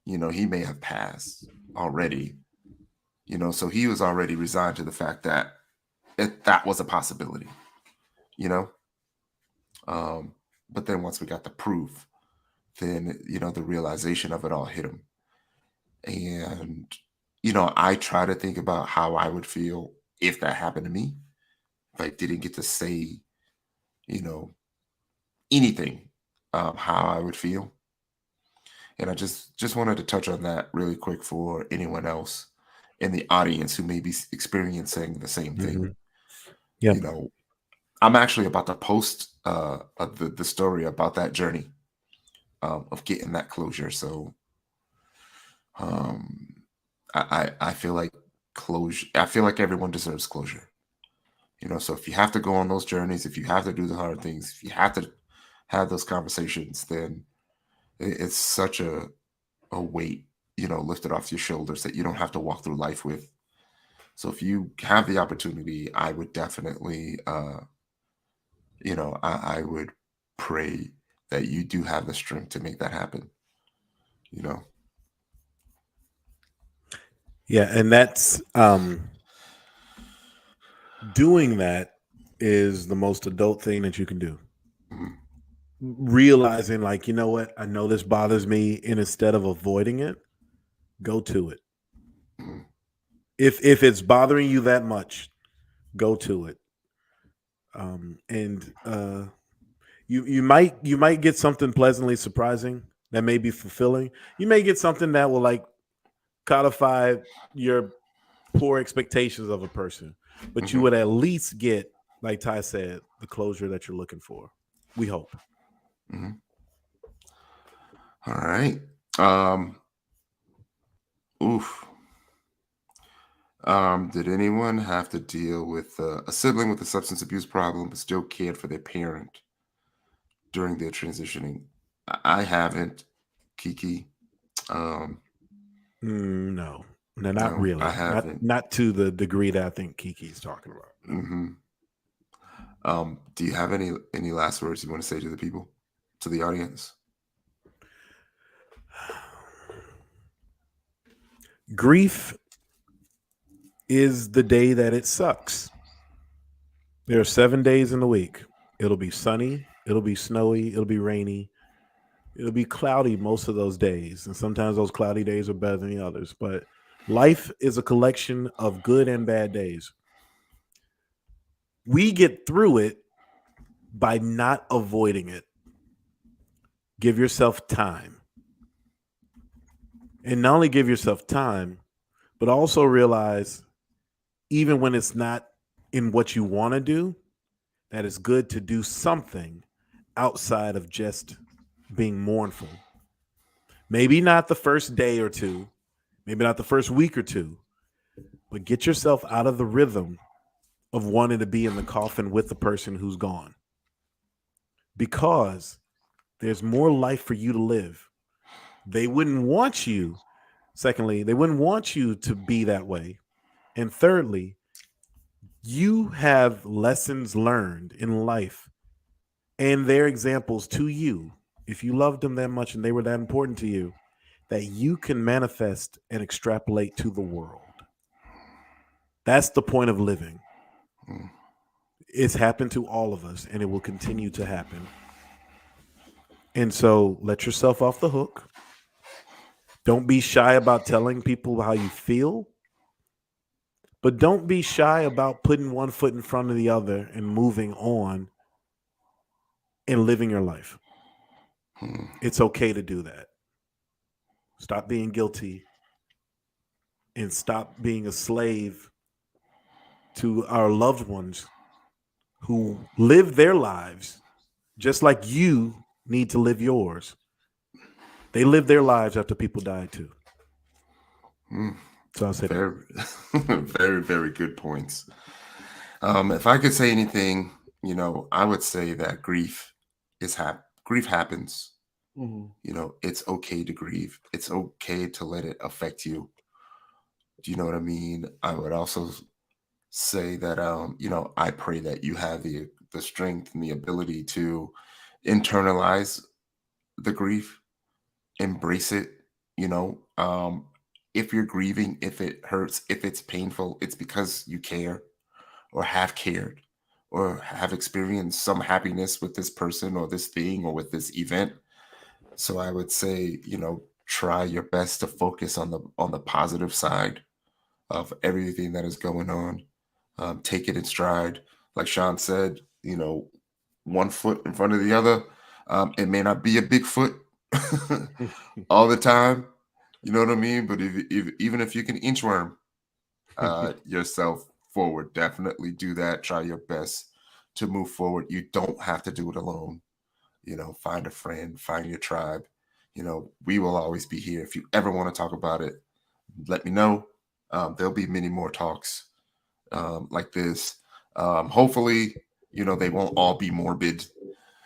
he may have passed already. So he was already resigned to the fact that that was a possibility. You know, um, but then once we got the proof, then the realization of it all hit him, and I try to think about how I would feel if that happened to me, if I didn't get to say, you know, anything, how I would feel. And I just wanted to touch on that really quick for anyone else in the audience who may be experiencing the same thing. Mm-hmm. Yeah. You know, I'm actually about to post the story about that journey of getting that closure. So um, I feel like closure. I feel like everyone deserves closure. So if you have to go on those journeys, if you have to do the hard things, if you have to have those conversations, then it's such a weight, lifted off your shoulders that you don't have to walk through life with. So if you have the opportunity, I would definitely, I would pray that you do have the strength to make that happen. You know, Yeah, and that's doing that is the most adult thing that you can do. Mhm. Realizing, like, you know what, I know this bothers me, and instead of avoiding it, go to it. Mhm. If it's bothering you that much, go to it. And you might get something pleasantly surprising that may be fulfilling. You may get something that will like codify your poor expectations of a person, but you Mhm. would at least get, like Ty said, the closure that you're looking for. We hope. Mhm. All right. Um, oof. Did anyone have to deal with a sibling with a substance abuse problem but still cared for their parent during their transitioning? I haven't, Kiki. Um, No, no, not no, I really. Not haven't. not to the degree that I think Kiki's talking about. No. Hmm. Do you have any last words you want to say to the people, to the audience? Grief is the day that it sucks. There are 7 days in the week. It'll be sunny. It'll be snowy. It'll be rainy. It'll be cloudy most of those days. And sometimes those cloudy days are better than the others. But life is a collection of good and bad days. We get through it by not avoiding it. Give yourself time. And not only give yourself time, but also realize even when it's not in what you want to do, that it's good to do something outside of just being mournful. Maybe not the first day or two, maybe not the first week or two, but get yourself out of the rhythm of wanting to be in the coffin with the person who's gone. Because there's more life for you to live. They wouldn't want you. Secondly, they wouldn't want you to be that way. And thirdly, you have lessons learned in life and their examples to you. If you loved them that much and they were that important to you, that you can manifest and extrapolate to the world. That's the point of living. It's happened to all of us and it will continue to happen. And so let yourself off the hook. Don't be shy about telling people how you feel, but don't be shy about putting one foot in front of the other and moving on and living your life. It's okay to do that. Stop being guilty and stop being a slave to our loved ones who live their lives just like you need to live yours. They live their lives after people died too. So I'll say very, very, very good points. If I could say anything, I would say that grief happens. It's okay to grieve. It's okay to let it affect you. Do you know what I mean? I would also say that, I pray that you have the strength and the ability to internalize the grief, embrace it. If you're grieving, if it hurts, if it's painful, it's because you care or have cared or have experienced some happiness with this person or this thing or with this event. So I would say, try your best to focus on the positive side of everything that is going on. Take it in stride. Like Shawn said, one foot in front of the other. It may not be a big foot all the time. You know what I mean? But even if you can inchworm yourself forward, definitely do that. Try your best to move forward. You don't have to do it alone. Find a friend, find your tribe. We will always be here. If you ever want to talk about it, let me know. There'll be many more talks like this. Hopefully, they won't all be morbid.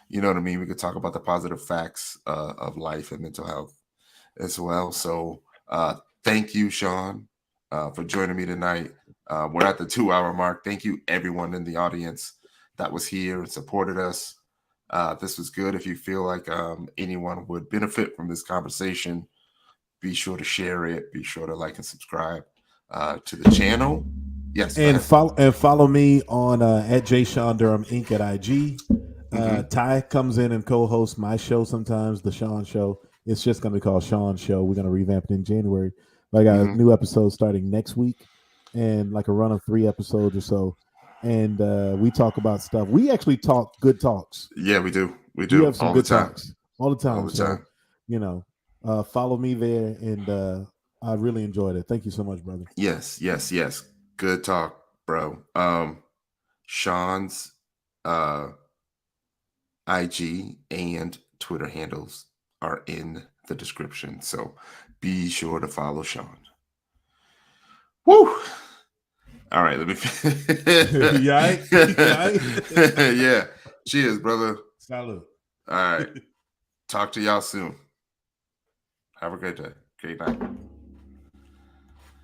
You know what I mean? We could talk about the positive facts of life and mental health as well. So thank you, Shawn, for joining me tonight. We're at the 2-hour mark. Thank you, everyone in the audience that was here and supported us. This was good. If you feel like anyone would benefit from this conversation, be sure to share it. Be sure to like and subscribe to the channel. Yes, and follow me on at Shawn Durham Inc. at IG. Ty comes in and co-hosts my show sometimes, the Shawn Show. It's just going to be called Shawn Show. We're going to revamp it in January. But I got a new episode starting next week and like a run of 3 episodes or so. And we talk about stuff. We actually talk good talks. Yeah, we do. We have some good talks all the time. So, follow me there. And I really enjoyed it. Thank you so much, brother. Yes. Good talk, bro. Shawn's IG and Twitter handles are in the description. So be sure to follow Shawn. Woo! All right, let me. Yeah. Cheers, brother. Salud. All right. Talk to y'all soon. Have a great day. Great night.